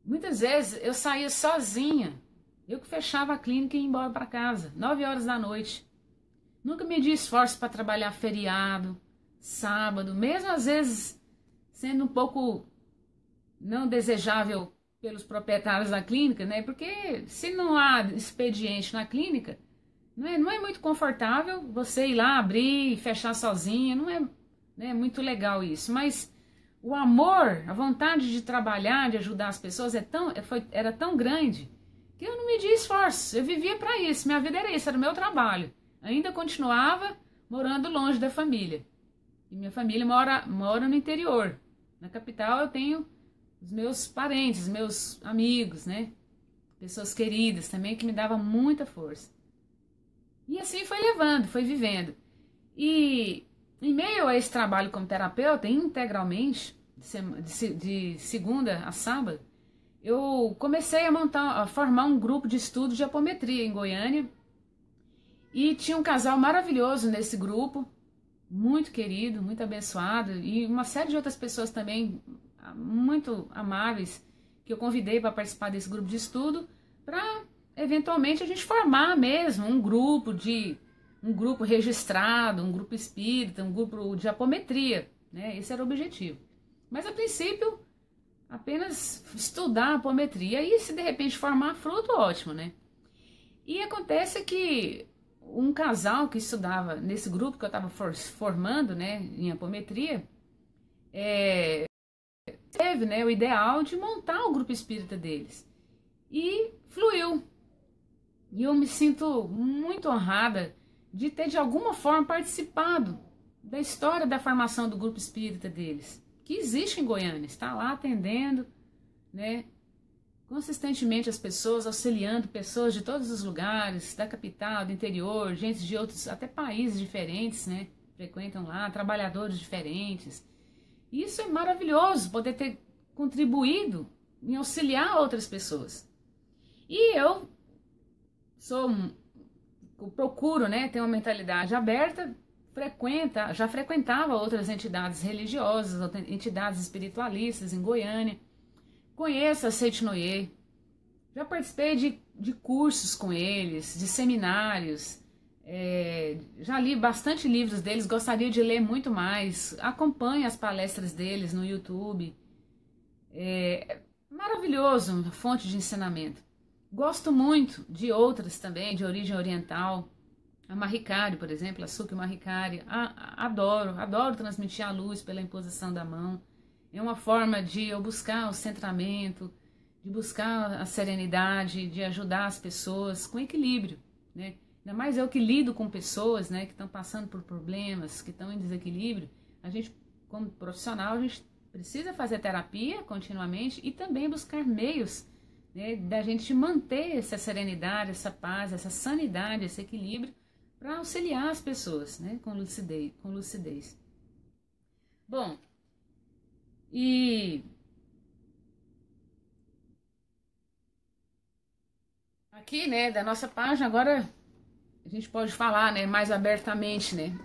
Muitas vezes eu saía sozinha, eu que fechava a clínica e ia embora para casa, 9 horas da noite. Nunca medi esforço para trabalhar feriado, sábado, mesmo às vezes sendo um pouco não desejável pelos proprietários da clínica, né? Porque se não há expediente na clínica, não é muito confortável você ir lá abrir e fechar sozinha, não é muito legal isso. Mas o amor, a vontade de trabalhar, de ajudar as pessoas era tão grande que eu não media esforço. Eu vivia para isso, minha vida era isso, era o meu trabalho. Ainda continuava morando longe da família. E minha família mora no interior. Na capital eu tenho os meus parentes, meus amigos, né? Pessoas queridas também que me davam muita força. E assim foi levando, foi vivendo. E em meio a esse trabalho como terapeuta, integralmente, de segunda a sábado, eu comecei a formar um grupo de estudo de apometria em Goiânia. E tinha um casal maravilhoso nesse grupo, muito querido, muito abençoado, e uma série de outras pessoas também muito amáveis que eu convidei para participar desse grupo de estudo, para eventualmente a gente formar mesmo um grupo registrado, um grupo espírita, um grupo de apometria, né? Esse era o objetivo. Mas a princípio apenas estudar a apometria e se de repente formar fruto, ótimo, né? E acontece que um casal que estudava nesse grupo que eu estava formando, né, em apometria, teve, né, o ideal de montar o grupo espírita deles. E fluiu. E eu me sinto muito honrada de ter, de alguma forma, participado da história da formação do grupo espírita deles, que existe em Goiânia, está lá atendendo, né, consistentemente as pessoas, auxiliando pessoas de todos os lugares, da capital, do interior, gente de outros, até países diferentes, né, frequentam lá, trabalhadores diferentes. E isso é maravilhoso, poder ter contribuído em auxiliar outras pessoas. E eu procuro, né, ter uma mentalidade aberta, já frequentava outras entidades religiosas, entidades espiritualistas em Goiânia, conheço a Seitinoye, já participei de cursos com eles, de seminários, já li bastante livros deles, gostaria de ler muito mais, acompanho as palestras deles no YouTube, maravilhoso, fonte de ensinamento. Gosto muito de outras também, de origem oriental, a Mahikari, por exemplo, a Sukhi Mahikari, adoro transmitir a luz pela imposição da mão. É uma forma de eu buscar o centramento, de buscar a serenidade, de ajudar as pessoas com equilíbrio, né? Ainda mais eu que lido com pessoas, né, que estão passando por problemas, que estão em desequilíbrio. A gente, como profissional, a gente precisa fazer terapia continuamente e também buscar meios, né, da gente manter essa serenidade, essa paz, essa sanidade, esse equilíbrio para auxiliar as pessoas, né, com lucidez. Bom, e aqui, né, da nossa página, agora a gente pode falar, né, mais abertamente, né?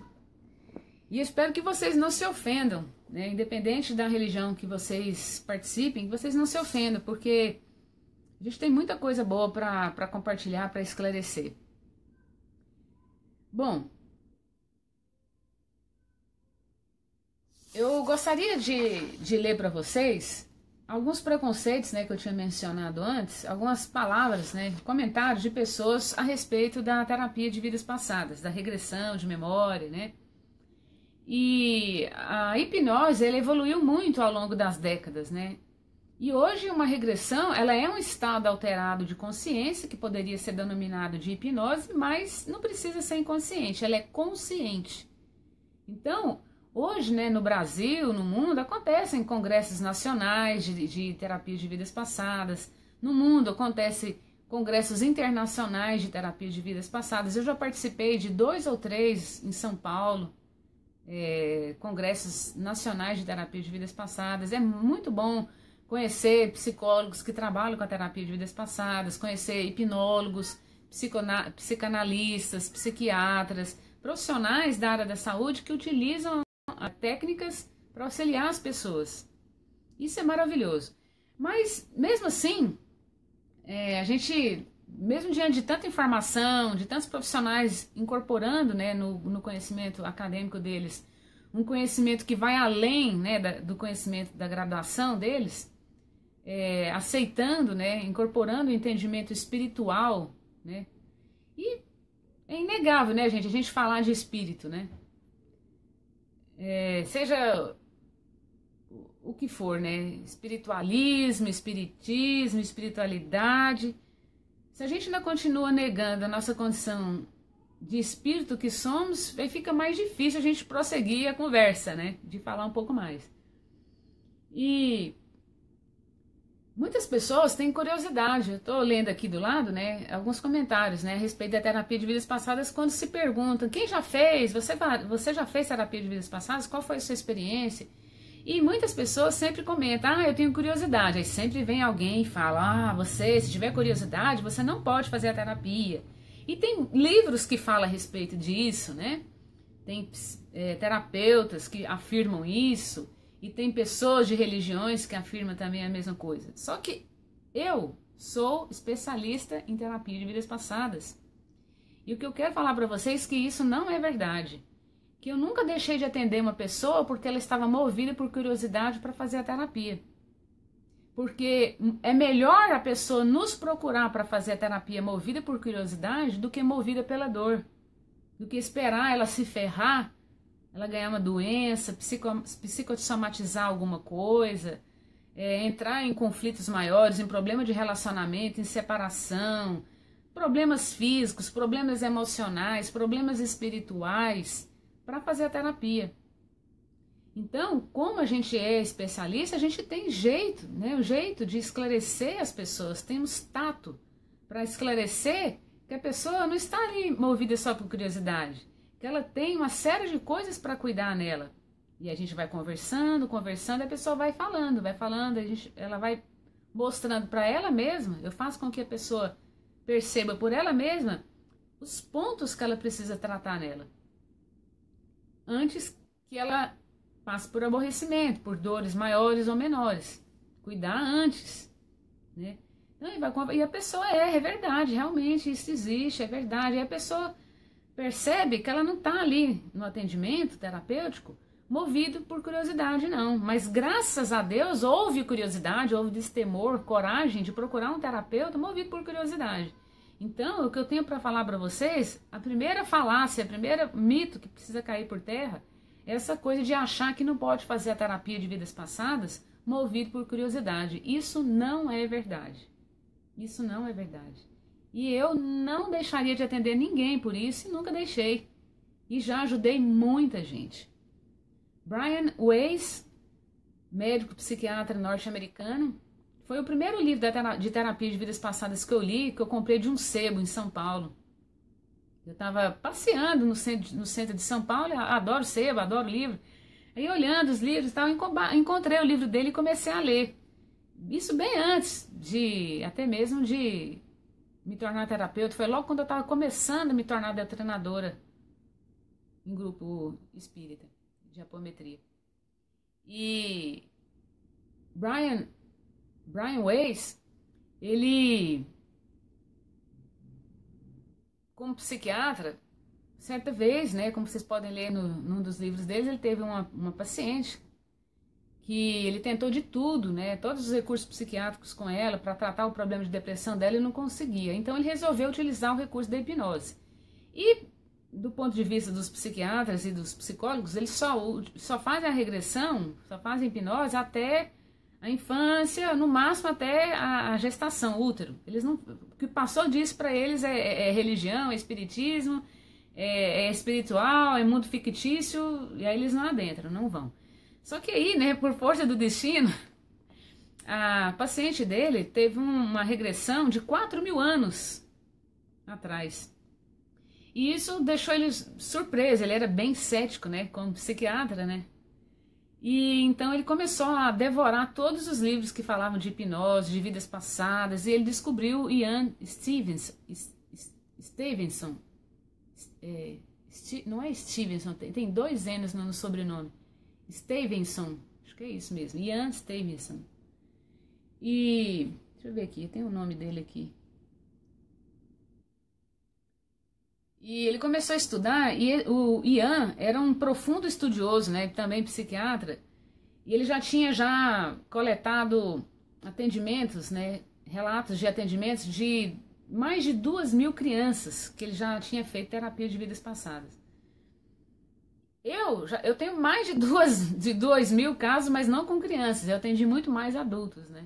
E eu espero que vocês não se ofendam, né, independente da religião que vocês participem, que vocês não se ofendam, porque a gente tem muita coisa boa para compartilhar, para esclarecer. Bom, eu gostaria de ler para vocês alguns preconceitos, né, que eu tinha mencionado antes, algumas palavras, né, comentários de pessoas a respeito da terapia de vidas passadas, da regressão de memória, né? E a hipnose, ela evoluiu muito ao longo das décadas, né? E hoje uma regressão, ela é um estado alterado de consciência, que poderia ser denominado de hipnose, mas não precisa ser inconsciente, ela é consciente. Então, hoje, né, no Brasil, no mundo, acontecem congressos nacionais de terapia de vidas passadas. No mundo, acontecem congressos internacionais de terapia de vidas passadas. Eu já participei de 2 ou 3 em São Paulo, congressos nacionais de terapia de vidas passadas. É muito bom conhecer psicólogos que trabalham com a terapia de vidas passadas, conhecer hipnólogos, psicanalistas, psiquiatras, profissionais da área da saúde que utilizam técnicas para auxiliar as pessoas. Isso é maravilhoso. Mas, mesmo assim, a gente, mesmo diante de tanta informação, de tantos profissionais incorporando, né, no conhecimento acadêmico deles, um conhecimento que vai além, né, do conhecimento da graduação deles, aceitando, né, incorporando o entendimento espiritual, né, e é inegável, né, gente, a gente falar de espírito, né, seja o que for, né? Espiritualismo, espiritismo, espiritualidade. Se a gente ainda continua negando a nossa condição de espírito que somos, aí fica mais difícil a gente prosseguir a conversa, né? De falar um pouco mais. E muitas pessoas têm curiosidade. Eu estou lendo aqui do lado, né, alguns comentários, né, a respeito da terapia de vidas passadas, quando se perguntam, quem já fez? Você já fez terapia de vidas passadas? Qual foi a sua experiência? E muitas pessoas sempre comentam, eu tenho curiosidade. Aí sempre vem alguém e fala, se tiver curiosidade, você não pode fazer a terapia. E tem livros que falam a respeito disso, né? Tem terapeutas que afirmam isso. E tem pessoas de religiões que afirmam também a mesma coisa. Só que eu sou especialista em terapia de vidas passadas. E o que eu quero falar para vocês é que isso não é verdade. Que eu nunca deixei de atender uma pessoa porque ela estava movida por curiosidade para fazer a terapia. Porque é melhor a pessoa nos procurar para fazer a terapia movida por curiosidade do que movida pela dor. Do que esperar ela se ferrar, ela ganhar uma doença, psicossomatizar alguma coisa, entrar em conflitos maiores, em problema de relacionamento, em separação, problemas físicos, problemas emocionais, problemas espirituais, para fazer a terapia. Então, como a gente é especialista, a gente tem jeito, né? O jeito de esclarecer as pessoas, temos tato para esclarecer que a pessoa não está ali movida só por curiosidade, que ela tem uma série de coisas para cuidar nela. E a gente vai conversando, a pessoa vai falando, ela vai mostrando para ela mesma, eu faço com que a pessoa perceba por ela mesma os pontos que ela precisa tratar nela. Antes que ela passe por aborrecimento, por dores maiores ou menores. Cuidar antes, né? E a pessoa é verdade, realmente isso existe, é verdade. E a pessoa percebe que ela não está ali no atendimento terapêutico movido por curiosidade, não. Mas graças a Deus houve curiosidade, houve destemor, coragem de procurar um terapeuta movido por curiosidade. Então, o que eu tenho para falar para vocês, a primeira falácia, a primeira mito que precisa cair por terra, é essa coisa de achar que não pode fazer a terapia de vidas passadas movido por curiosidade. Isso não é verdade. Isso não é verdade. E eu não deixaria de atender ninguém por isso e nunca deixei. E já ajudei muita gente. Brian Weiss, médico psiquiatra norte-americano, foi o primeiro livro de terapia de vidas passadas que eu li, que eu comprei de um sebo em São Paulo. Eu estava passeando no centro de São Paulo, adoro sebo, adoro livro. Aí olhando os livros e tal, encontrei o livro dele e comecei a ler. Isso bem antes até mesmo de me tornar terapeuta. Foi logo quando eu estava começando a me tornar treinadora em grupo espírita de apometria. E Brian Weiss, ele, como psiquiatra, certa vez, né, como vocês podem ler num dos livros deles, ele teve uma paciente que ele tentou de tudo, né, todos os recursos psiquiátricos com ela para tratar o problema de depressão dela e não conseguia. Então ele resolveu utilizar o recurso da hipnose. E do ponto de vista dos psiquiatras e dos psicólogos, eles só fazem a regressão, só fazem a hipnose até a infância, no máximo até a gestação, o útero. Eles não, o que passou disso para eles é religião, é espiritismo, é espiritual, é mundo fictício, e aí eles não adentram, não vão. Só que aí, né, por força do destino, a paciente dele teve uma regressão de 4.000 anos atrás. E isso deixou ele surpreso, ele era bem cético, né, como psiquiatra, né. E então ele começou a devorar todos os livros que falavam de hipnose, de vidas passadas, e ele descobriu Ian Stevenson. Não é Stevenson, tem 2 N's no sobrenome. Stevenson, acho que é isso mesmo, Ian Stevenson. E deixa eu ver aqui, tem o nome dele aqui. E ele começou a estudar, e o Ian era um profundo estudioso, né, também psiquiatra, e ele já tinha coletado atendimentos, né, relatos de atendimentos de mais de 2.000 crianças, que ele já tinha feito terapia de vidas passadas. eu tenho mais de 2.000 casos, mas não com crianças. Eu atendi muito mais adultos, né?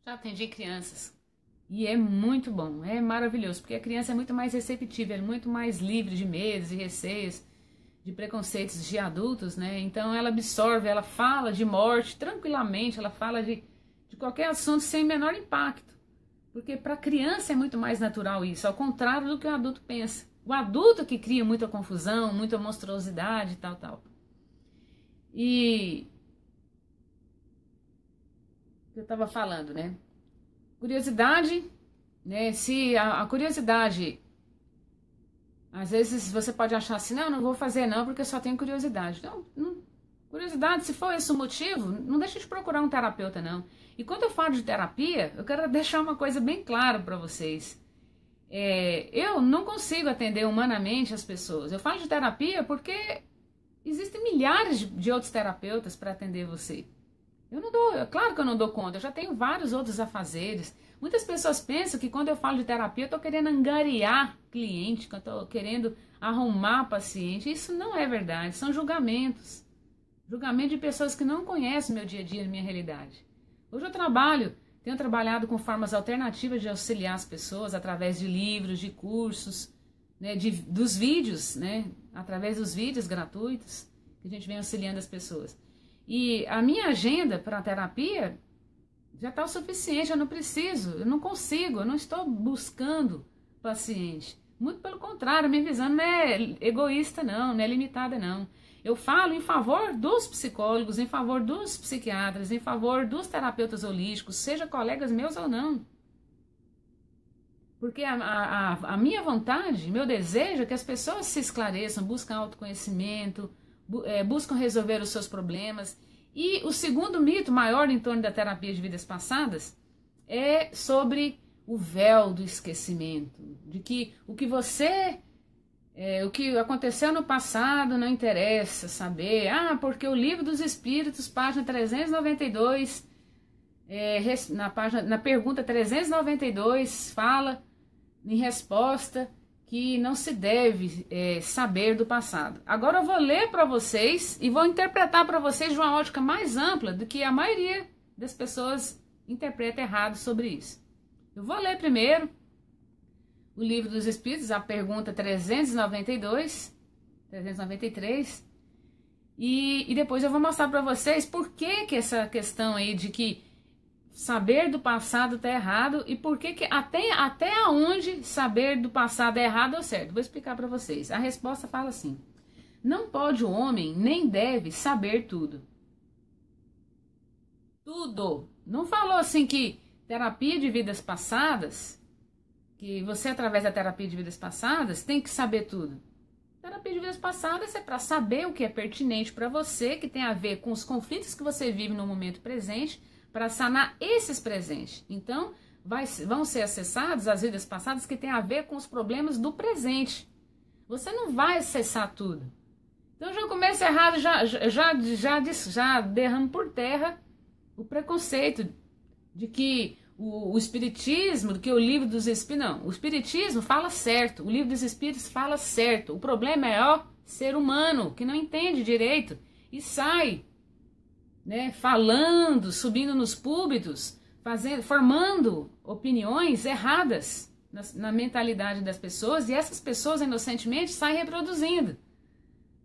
Já atendi crianças. E é muito bom, é maravilhoso, porque a criança é muito mais receptiva, é muito mais livre de medos e receios, de preconceitos de adultos, né? Então ela absorve, ela fala de morte tranquilamente, ela fala de qualquer assunto sem menor impacto. Porque para a criança é muito mais natural isso, ao contrário do que o adulto pensa. O adulto que cria muita confusão, muita monstruosidade e tal. E eu estava falando, né? Curiosidade, né? Se a curiosidade, às vezes você pode achar assim, não vou fazer não, porque eu só tenho curiosidade. Não, curiosidade, se for esse o motivo, não deixe de procurar um terapeuta, não. E quando eu falo de terapia, eu quero deixar uma coisa bem clara para vocês. Eu não consigo atender humanamente as pessoas. Eu falo de terapia porque existem milhares de outros terapeutas para atender você. Claro que eu não dou conta, eu já tenho vários outros afazeres. Muitas pessoas pensam que quando eu falo de terapia, eu estou querendo angariar cliente, que eu estou querendo arrumar paciente. Isso não é verdade, são julgamentos. Julgamento de pessoas que não conhecem meu dia a dia, minha realidade. Hoje eu tenho trabalhado com formas alternativas de auxiliar as pessoas através de livros, de cursos, né, dos vídeos, né, através dos vídeos gratuitos que a gente vem auxiliando as pessoas. E a minha agenda para a terapia já está o suficiente, eu não preciso, eu não consigo, eu não estou buscando paciente. Muito pelo contrário, a minha visão não é egoísta não é limitada não. Eu falo em favor dos psicólogos, em favor dos psiquiatras, em favor dos terapeutas holísticos, seja colegas meus ou não. Porque a minha vontade, meu desejo é que as pessoas se esclareçam, buscam autoconhecimento, buscam resolver os seus problemas. E o segundo mito maior em torno da terapia de vidas passadas é sobre o véu do esquecimento, de que o que aconteceu no passado não interessa saber. Porque o Livro dos Espíritos, página 392, na pergunta 392, fala em resposta que não se deve saber do passado. Agora eu vou ler para vocês e vou interpretar para vocês de uma ótica mais ampla do que a maioria das pessoas interpreta errado sobre isso. Eu vou ler primeiro o Livro dos Espíritos, a pergunta 393, e depois eu vou mostrar para vocês por que essa questão aí de que saber do passado está errado e por que até onde saber do passado é errado ou certo. Vou explicar para vocês. A resposta fala assim: não pode o homem nem deve saber tudo. Tudo. Não falou assim que terapia de vidas passadas, que você através da terapia de vidas passadas tem que saber tudo. Terapia de vidas passadas é para saber o que é pertinente para você, que tem a ver com os conflitos que você vive no momento presente, para sanar esses presentes. Então, vão ser acessados as vidas passadas que tem a ver com os problemas do presente. Você não vai acessar tudo. Então, já começa errado, já derramo por terra o preconceito de que o Espiritismo, do que o Livro dos Espíritos... Não, o Espiritismo fala certo, o Livro dos Espíritos fala certo. O problema é o ser humano, que não entende direito e sai, né, falando, subindo nos púlpitos, formando opiniões erradas na mentalidade das pessoas, e essas pessoas inocentemente saem reproduzindo,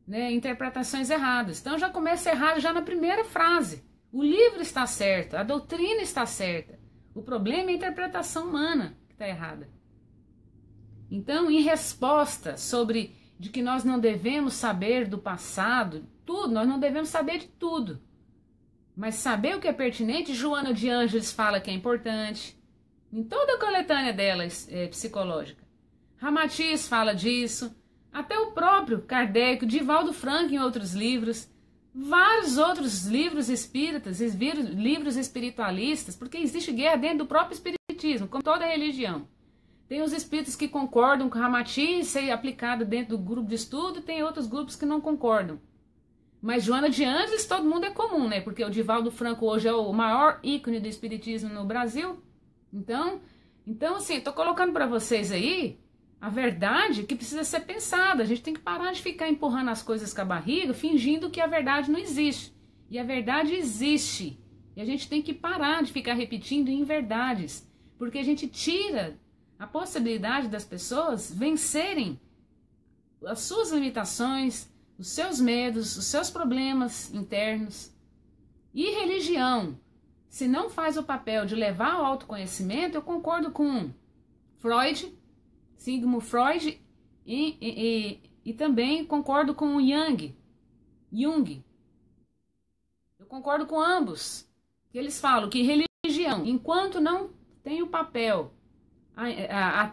né, interpretações erradas. Então já começa errado já na primeira frase. O livro está certo, a doutrina está certa. O problema é a interpretação humana que está errada. Então, em resposta de que nós não devemos saber do passado, nós não devemos saber de tudo. Mas saber o que é pertinente, Joana de Ângeles fala que é importante. Em toda a coletânea dela psicológica. Ramatiz fala disso. Até o próprio Kardec, Divaldo Franco em outros livros. Vários outros livros espíritas, livros espiritualistas, porque existe guerra dentro do próprio espiritismo, como toda religião. Tem os espíritas que concordam com Ramatiz ser aplicado dentro do grupo de estudo, tem outros grupos que não concordam. Mas Joana de Ângeles, todo mundo é comum, né? Porque o Divaldo Franco hoje é o maior ícone do espiritismo no Brasil. Então assim, tô colocando para vocês aí a verdade que precisa ser pensada. A gente tem que parar de ficar empurrando as coisas com a barriga, fingindo que a verdade não existe. E a verdade existe. E a gente tem que parar de ficar repetindo inverdades, porque a gente tira a possibilidade das pessoas vencerem as suas limitações, os seus medos, os seus problemas internos. E religião, se não faz o papel de levar ao autoconhecimento, eu concordo com Freud, Sigmund Freud, e também concordo com Jung. Eu concordo com ambos, que eles falam que religião, enquanto não tem o papel,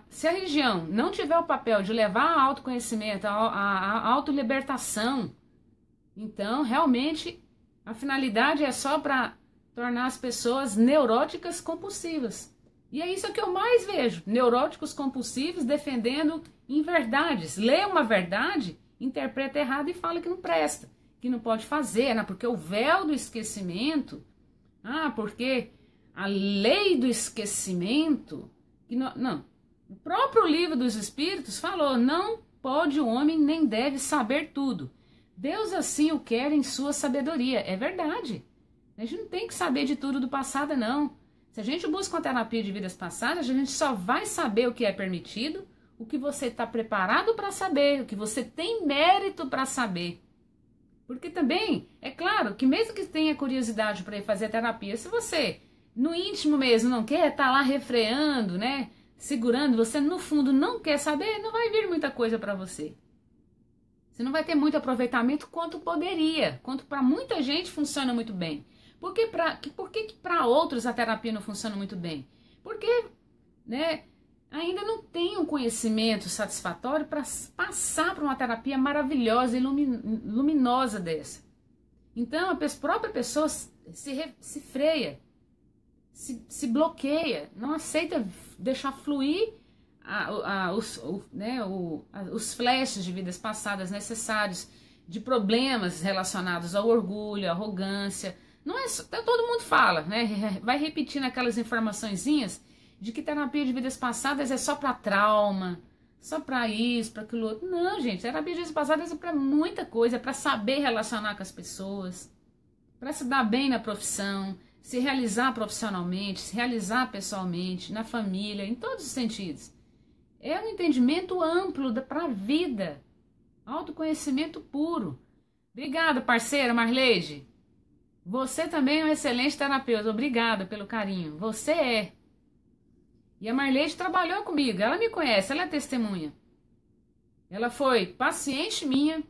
se a religião não tiver o papel de levar ao autoconhecimento, a autolibertação, então realmente a finalidade é só para tornar as pessoas neuróticas compulsivas. E é isso que eu mais vejo, neuróticos compulsivos defendendo inverdades. Lê uma verdade, interpreta errado e fala que não presta, que não pode fazer, né? Porque o véu do esquecimento, porque a lei do esquecimento, que não, o próprio livro dos Espíritos falou, não pode o homem nem deve saber tudo. Deus assim o quer em sua sabedoria. É verdade. A gente não tem que saber de tudo do passado, não. Se a gente busca uma terapia de vidas passadas, a gente só vai saber o que é permitido, o que você está preparado para saber, o que você tem mérito para saber. Porque também, é claro, que mesmo que tenha curiosidade para ir fazer terapia, se você, no íntimo mesmo, não quer estar lá refreando, né, segurando, você no fundo não quer saber, não vai vir muita coisa para você. Você não vai ter muito aproveitamento quanto poderia, quanto para muita gente funciona muito bem. Por que para outros a terapia não funciona muito bem? Porque, né, ainda não tem um conhecimento satisfatório para passar por uma terapia maravilhosa e luminosa dessa. Então, a própria pessoa se freia, se bloqueia, não aceita deixar fluir os flashes de vidas passadas necessários, de problemas relacionados ao orgulho, à arrogância. Não é só, todo mundo fala, né? Vai repetindo aquelas informaçõezinhas de que terapia de vidas passadas é só para trauma, só para isso, para aquilo outro. Não, gente, terapia de vidas passadas é para muita coisa, é para saber relacionar com as pessoas, para se dar bem na profissão, se realizar profissionalmente, se realizar pessoalmente, na família, em todos os sentidos. É um entendimento amplo para a vida, autoconhecimento puro. Obrigada, parceira Marleide. Você também é um excelente terapeuta. Obrigada pelo carinho. Você é. E a Marleide trabalhou comigo. Ela me conhece, ela é testemunha. Ela foi paciente minha,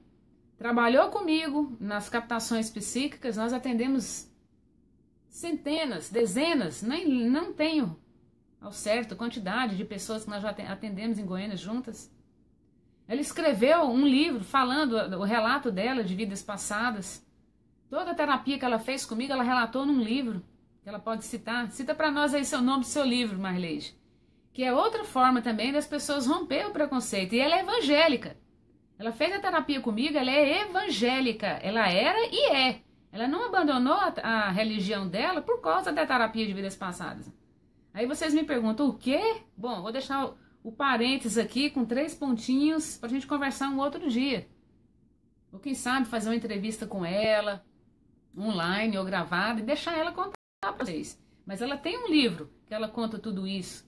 trabalhou comigo nas captações psíquicas. Nós atendemos centenas, dezenas, não tenho ao certo quantidade de pessoas que nós já atendemos em Goiânia juntas. Ela escreveu um livro falando o relato dela de vidas passadas. Toda a terapia que ela fez comigo, ela relatou num livro, que ela pode citar. Cita para nós aí seu nome do seu livro, Marleide. Que é outra forma também das pessoas romper o preconceito. E ela é evangélica. Ela fez a terapia comigo, ela é evangélica. Ela era e é. Ela não abandonou a religião dela por causa da terapia de vidas passadas. Aí vocês me perguntam, o quê? Bom, vou deixar o parênteses aqui com 3 pontinhos para a gente conversar um outro dia. Ou quem sabe fazer uma entrevista com ela, online ou gravada, e deixar ela contar para vocês. Mas ela tem um livro que ela conta tudo isso.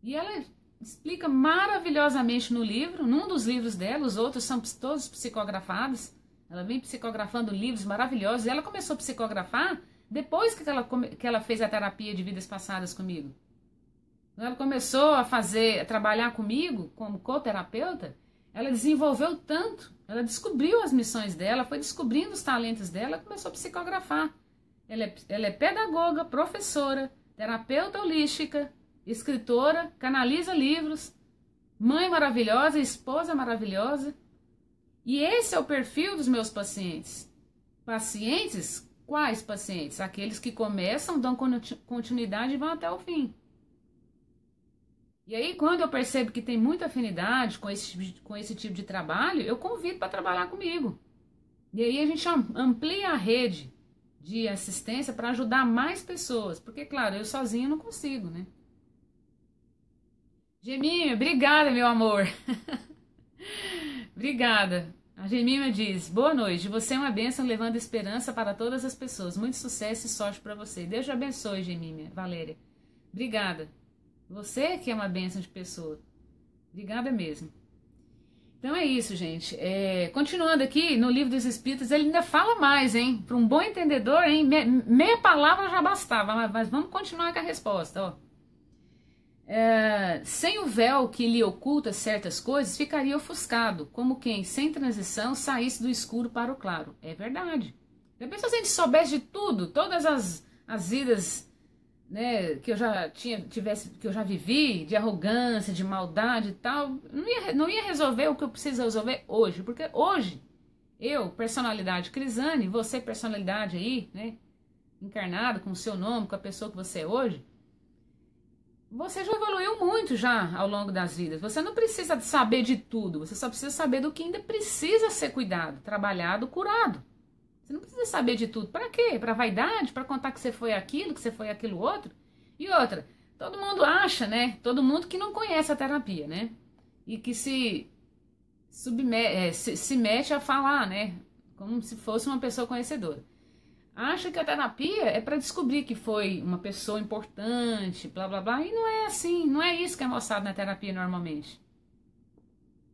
E ela explica maravilhosamente no livro, num dos livros dela, os outros são todos psicografados. Ela vem psicografando livros maravilhosos. E ela começou a psicografar depois que ela fez a terapia de vidas passadas comigo. Quando ela começou a trabalhar comigo como coterapeuta, ela desenvolveu tanto. Ela descobriu as missões dela, foi descobrindo os talentos dela, começou a psicografar. Ela é pedagoga, professora, terapeuta holística, escritora, canaliza livros, mãe maravilhosa, esposa maravilhosa. E esse é o perfil dos meus pacientes. Pacientes? Quais pacientes? Aqueles que começam, dão continuidade e vão até o fim. E aí, quando eu percebo que tem muita afinidade com esse tipo de trabalho, eu convido para trabalhar comigo. E aí a gente amplia a rede de assistência para ajudar mais pessoas. Porque, claro, eu sozinho não consigo, né? Gemima, obrigada, meu amor. Obrigada. A Gemima diz: boa noite, você é uma bênção levando esperança para todas as pessoas. Muito sucesso e sorte para você. Deus te abençoe, Gemima. Valéria. Obrigada. Você que é uma bênção de pessoa. Obrigada mesmo. Então é isso, gente. Continuando aqui, no Livro dos Espíritos, ele ainda fala mais, hein? Para um bom entendedor, hein? Meia palavra já bastava, mas vamos continuar com a resposta, ó. Sem o véu que lhe oculta certas coisas, ficaria ofuscado, como quem, sem transição, saísse do escuro para o claro. É verdade. Depois, se a gente soubesse de tudo, todas as vidas, né, que eu já que eu já vivi, de arrogância, de maldade e tal, não ia resolver o que eu preciso resolver hoje, porque hoje, eu, personalidade Crisane, você, personalidade aí, né, encarnado com o seu nome, com a pessoa que você é hoje, você já evoluiu muito já ao longo das vidas. Você não precisa saber de tudo, você só precisa saber do que ainda precisa ser cuidado, trabalhado, curado. Você não precisa saber de tudo. Para quê? Para vaidade? Para contar que você foi aquilo, que você foi aquilo outro? E outra, todo mundo acha, né? Todo mundo que não conhece a terapia, né? E que se mete a falar, né? Como se fosse uma pessoa conhecedora. Acha que a terapia é para descobrir que foi uma pessoa importante, blá blá blá. E não é assim, não é isso que é mostrado na terapia normalmente.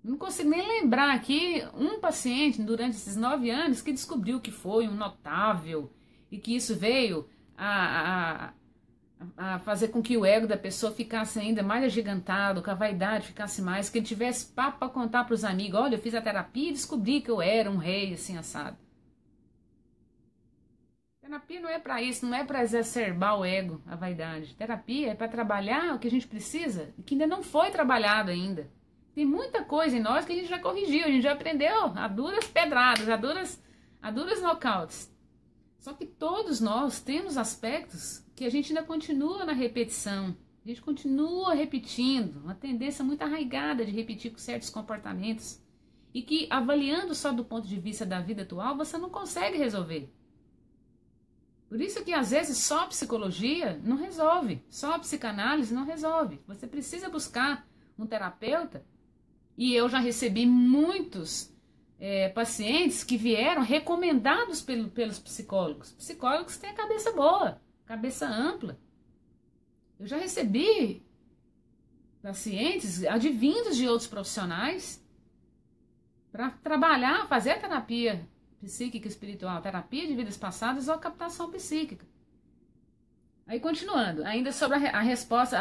Não consigo nem lembrar aqui um paciente durante esses 9 anos que descobriu que foi um notável e que isso veio a fazer com que o ego da pessoa ficasse ainda mais agigantado, que a vaidade ficasse mais, que ele tivesse papo para contar para os amigos: olha, eu fiz a terapia e descobri que eu era um rei assim assado. Terapia não é para isso, não é para exacerbar o ego, a vaidade. Terapia é para trabalhar o que a gente precisa e que ainda não foi trabalhado ainda. Tem muita coisa em nós que a gente já corrigiu, a gente já aprendeu a duras pedradas, a duras nocautes. Só que todos nós temos aspectos que a gente ainda continua na repetição. A gente continua repetindo, uma tendência muito arraigada de repetir certos comportamentos. E que, avaliando só do ponto de vista da vida atual, você não consegue resolver. Por isso que, às vezes, só a psicologia não resolve, só a psicanálise não resolve. Você precisa buscar um terapeuta. E eu já recebi muitos pacientes que vieram recomendados pelos psicólogos. Psicólogos têm a cabeça boa, cabeça ampla. Eu já recebi pacientes advindos de outros profissionais para trabalhar, fazer a terapia psíquica e espiritual, terapia de vidas passadas ou captação psíquica. Aí, continuando, ainda sobre a resposta,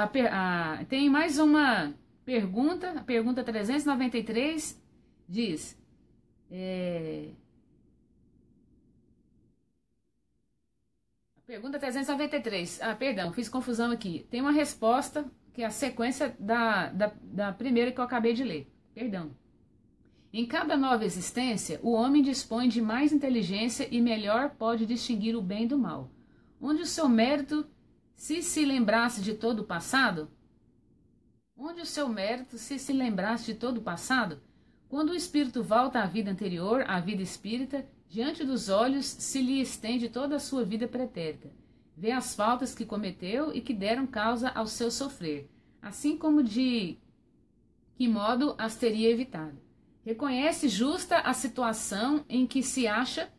tem mais uma pergunta, a pergunta 393 diz: a pergunta 393, perdão, fiz confusão aqui. Tem uma resposta que é a sequência da primeira que eu acabei de ler. Perdão. Em cada nova existência, o homem dispõe de mais inteligência e melhor pode distinguir o bem do mal. Onde o seu mérito, se lembrasse de todo o passado, quando o espírito volta à vida anterior, à vida espírita, diante dos olhos se lhe estende toda a sua vida pretérita. Vê as faltas que cometeu e que deram causa ao seu sofrer, assim como de que modo as teria evitado. Reconhece justa a situação em que se acha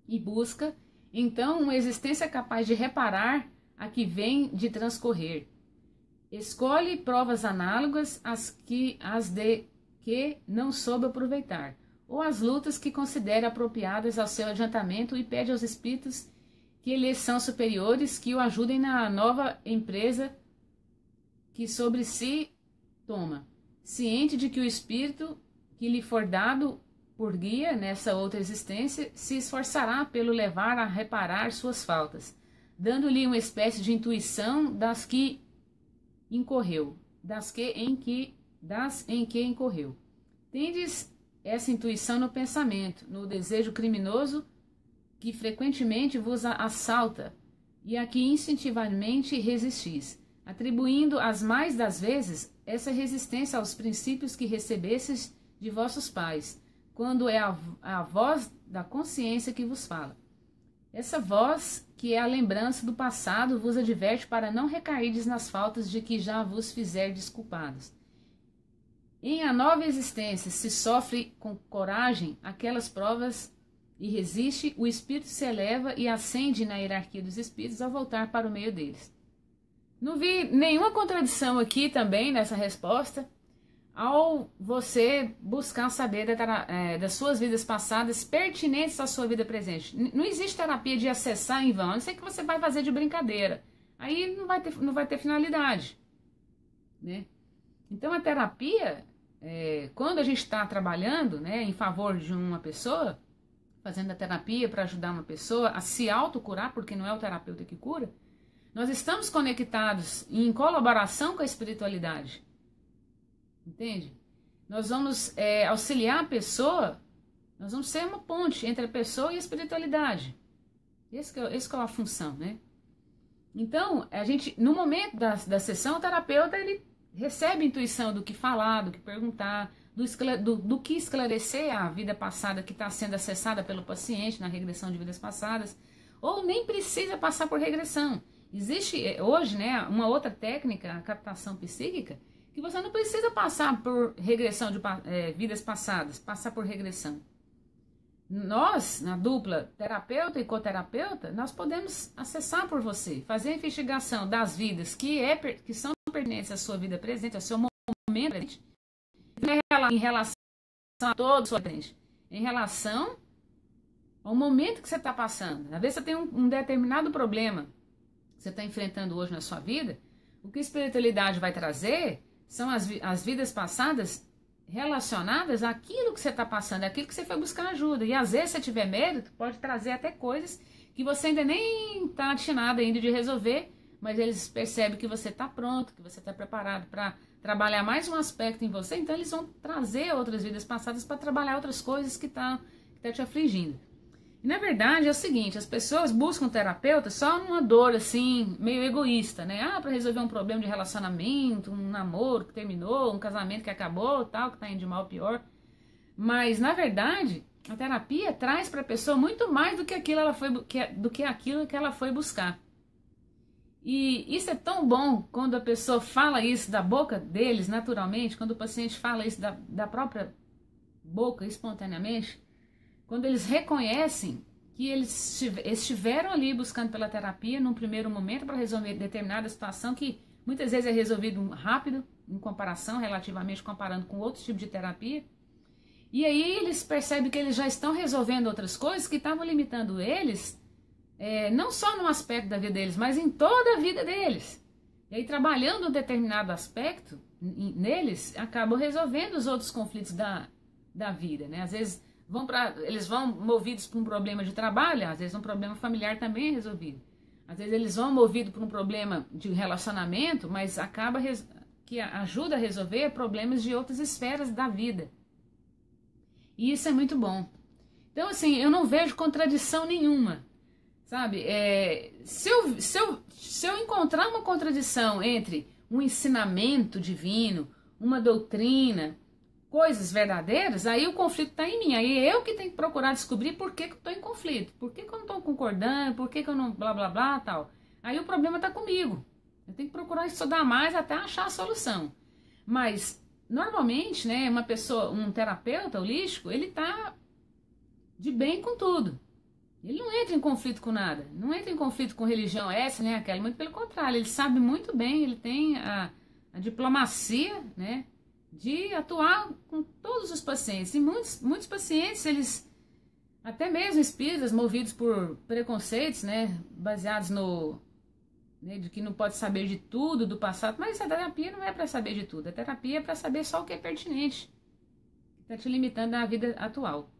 e busca, então, uma existência capaz de reparar a que vem de transcorrer. Escolhe provas análogas às de que não soube aproveitar, ou as lutas que considera apropriadas ao seu adiantamento e pede aos espíritos que lhes são superiores que o ajudem na nova empresa que sobre si toma, ciente de que o espírito que lhe for dado por guia nessa outra existência se esforçará pelo levar a reparar suas faltas, dando-lhe uma espécie de intuição das em que incorreu. Tendes essa intuição no pensamento, no desejo criminoso que frequentemente vos assalta e a que instintivamente resistis, atribuindo as mais das vezes essa resistência aos princípios que recebestes de vossos pais, quando é a voz da consciência que vos fala. Essa voz, que é a lembrança do passado, vos adverte para não recairdes nas faltas de que já vos fizerdes culpados. Em a nova existência se sofre com coragem aquelas provas e resiste, o espírito se eleva e ascende na hierarquia dos espíritos ao voltar para o meio deles. Não vi nenhuma contradição aqui também nessa resposta, ao você buscar saber das suas vidas passadas pertinentes à sua vida presente. Não existe terapia de acessar em vão, a não ser que você vai fazer de brincadeira. Aí não vai ter finalidade, né? Então a terapia, quando a gente está trabalhando, né, em favor de uma pessoa, fazendo a terapia para ajudar uma pessoa a se autocurar, porque não é o terapeuta que cura, nós estamos conectados em colaboração com a espiritualidade. Entende? Nós vamos auxiliar a pessoa, nós vamos ser uma ponte entre a pessoa e a espiritualidade. Essa que é a função, né? Então, no momento da sessão, o terapeuta ele recebe a intuição do que falar, do que perguntar, do que esclarecer a vida passada que está sendo acessada pelo paciente na regressão de vidas passadas, ou nem precisa passar por regressão. Existe hoje, né, uma outra técnica, a captação psíquica, que você não precisa passar por regressão de vidas passadas, passar por regressão. Nós, na dupla terapeuta e coterapeuta, nós podemos acessar por você, fazer a investigação das vidas que são pertinentes à sua vida presente, ao seu momento presente, em relação a todo o seu presente, em relação ao momento que você está passando. Às vezes você tem um determinado problema que você está enfrentando hoje na sua vida, o que a espiritualidade vai trazer são as vidas passadas relacionadas àquilo que você está passando, àquilo que você foi buscar ajuda. E às vezes, se tiver mérito, pode trazer até coisas que você ainda nem está atinado ainda de resolver, mas eles percebem que você está pronto, que você está preparado para trabalhar mais um aspecto em você, então eles vão trazer outras vidas passadas para trabalhar outras coisas que tá te afligindo. E na verdade é o seguinte, as pessoas buscam um terapeuta só numa dor assim, meio egoísta, né? Para resolver um problema de relacionamento, um namoro que terminou, um casamento que acabou, tal, que tá indo de mal a pior. Mas na verdade, a terapia traz para a pessoa muito mais do que aquilo que ela foi buscar. E isso é tão bom quando a pessoa fala isso da boca deles, naturalmente, quando o paciente fala isso da própria boca, espontaneamente, quando eles reconhecem que eles estiveram ali buscando pela terapia num primeiro momento para resolver determinada situação que muitas vezes é resolvido rápido, em comparação, relativamente comparando com outros tipos de terapia. E aí eles percebem que eles já estão resolvendo outras coisas que estavam limitando eles, não só num aspecto da vida deles, mas em toda a vida deles. E aí trabalhando um determinado aspecto neles, acabam resolvendo os outros conflitos da vida, né? Às vezes eles vão movidos por um problema de trabalho, às vezes um problema familiar também é resolvido. Às vezes eles vão movidos por um problema de relacionamento, mas acaba que ajuda a resolver problemas de outras esferas da vida. E isso é muito bom. Então, assim, eu não vejo contradição nenhuma, sabe? Se eu encontrar uma contradição entre um ensinamento divino, uma doutrina, coisas verdadeiras, aí o conflito está em mim. Aí eu que tenho que procurar descobrir por que eu estou em conflito, por que eu não estou concordando, por que eu não blá blá blá tal. Aí o problema está comigo. Eu tenho que procurar estudar mais até achar a solução. Mas normalmente, né, um terapeuta holístico, ele está de bem com tudo. Ele não entra em conflito com nada, não entra em conflito com religião essa nem aquela, muito pelo contrário, ele sabe muito bem, ele tem a diplomacia, né, de atuar com todos os pacientes. E muitos pacientes, eles, até mesmo espíritas, movidos por preconceitos, né, baseados de que não pode saber de tudo do passado, mas a terapia não é para saber de tudo, a terapia é para saber só o que é pertinente, que está te limitando na vida atual.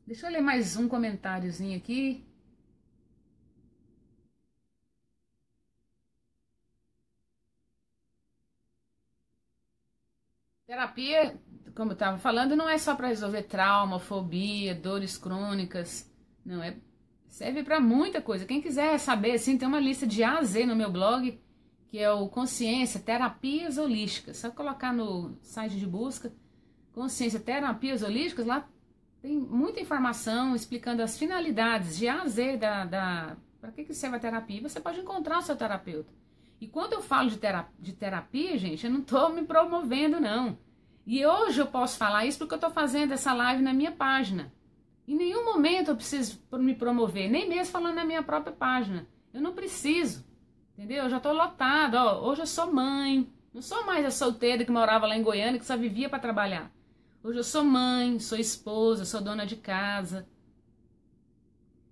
Deixa eu ler mais um comentáriozinho aqui. Terapia, como eu estava falando, não é só para resolver trauma, fobia, dores crônicas. Não, serve para muita coisa. Quem quiser saber, assim, tem uma lista de A a Z no meu blog, que é o Consciência Terapias Holísticas. Só colocar no site de busca, Consciência Terapias Holísticas, lá tem muita informação explicando as finalidades de A a Z para que serve a terapia. Você pode encontrar o seu terapeuta. E quando eu falo de terapia, gente, eu não estou me promovendo, não. E hoje eu posso falar isso porque eu estou fazendo essa live na minha página. Em nenhum momento eu preciso me promover, nem mesmo falando na minha própria página. Eu não preciso, entendeu? Eu já estou lotada. Ó, hoje eu sou mãe, não sou mais a solteira que morava lá em Goiânia, que só vivia para trabalhar. Hoje eu sou mãe, sou esposa, sou dona de casa.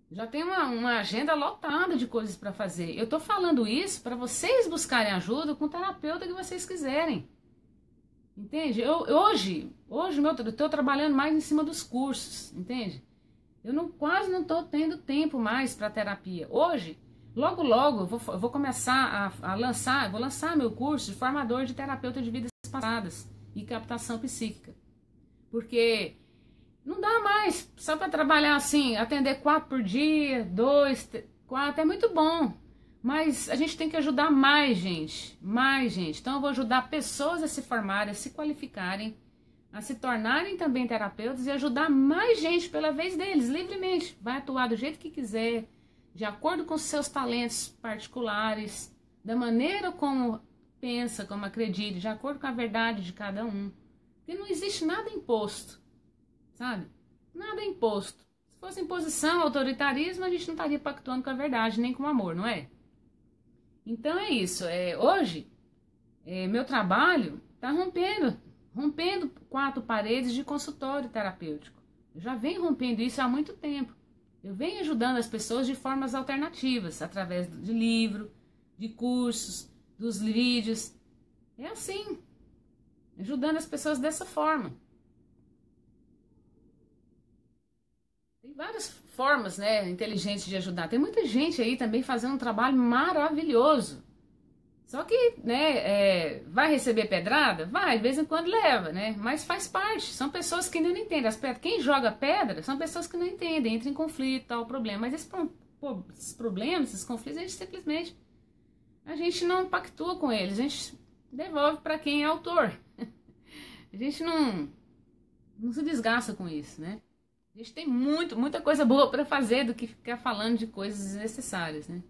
Já tem uma agenda lotada de coisas para fazer. Eu estou falando isso para vocês buscarem ajuda com o terapeuta que vocês quiserem. Entende? Hoje eu estou trabalhando mais em cima dos cursos, entende? Quase não estou tendo tempo mais para terapia. Hoje, logo eu vou começar vou lançar meu curso de formador de terapeuta de vidas passadas e captação psíquica. Porque não dá mais, só para trabalhar assim, atender 4 por dia, 2, 4, é muito bom. Mas a gente tem que ajudar mais gente. Então eu vou ajudar pessoas a se formarem, a se qualificarem, a se tornarem também terapeutas e ajudar mais gente pela vez deles, livremente. Vai atuar do jeito que quiser, de acordo com os seus talentos particulares, da maneira como pensa, como acredita, de acordo com a verdade de cada um. Porque não existe nada imposto. Sabe? Nada é imposto. Se fosse imposição, autoritarismo, a gente não estaria pactuando com a verdade, nem com o amor, não é? Então é isso. Hoje, meu trabalho está rompendo 4 paredes de consultório terapêutico. Eu já venho rompendo isso há muito tempo. Eu venho ajudando as pessoas de formas alternativas, através de livro, de cursos, dos vídeos. É assim, ajudando as pessoas dessa forma. Tem várias formas, né, inteligentes de ajudar. Tem muita gente aí também fazendo um trabalho maravilhoso. Só que, né, vai receber pedrada? Vai, de vez em quando leva, né? Mas faz parte. São pessoas que não entendem. Quem joga pedra são pessoas que não entendem, entram em conflito, tal, problema. Mas esses problemas, esses conflitos, a gente não pactua com eles. A gente devolve para quem é autor. A gente não se desgasta com isso, né? A gente tem muita coisa boa para fazer do que ficar falando de coisas desnecessárias, né?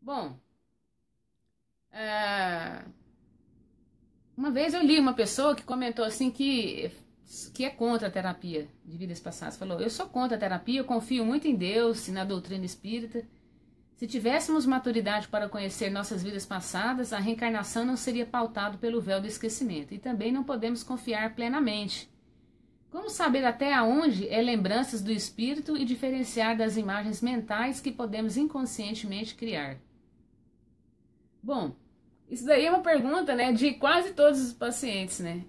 Bom, uma vez eu li uma pessoa que comentou assim que é contra a terapia de vidas passadas. Falou, eu sou contra a terapia, eu confio muito em Deus e na doutrina espírita. Se tivéssemos maturidade para conhecer nossas vidas passadas, a reencarnação não seria pautada pelo véu do esquecimento. E também não podemos confiar plenamente. Como saber até onde é lembranças do espírito e diferenciar das imagens mentais que podemos inconscientemente criar? Bom, isso daí é uma pergunta, né, de quase todos os pacientes, né?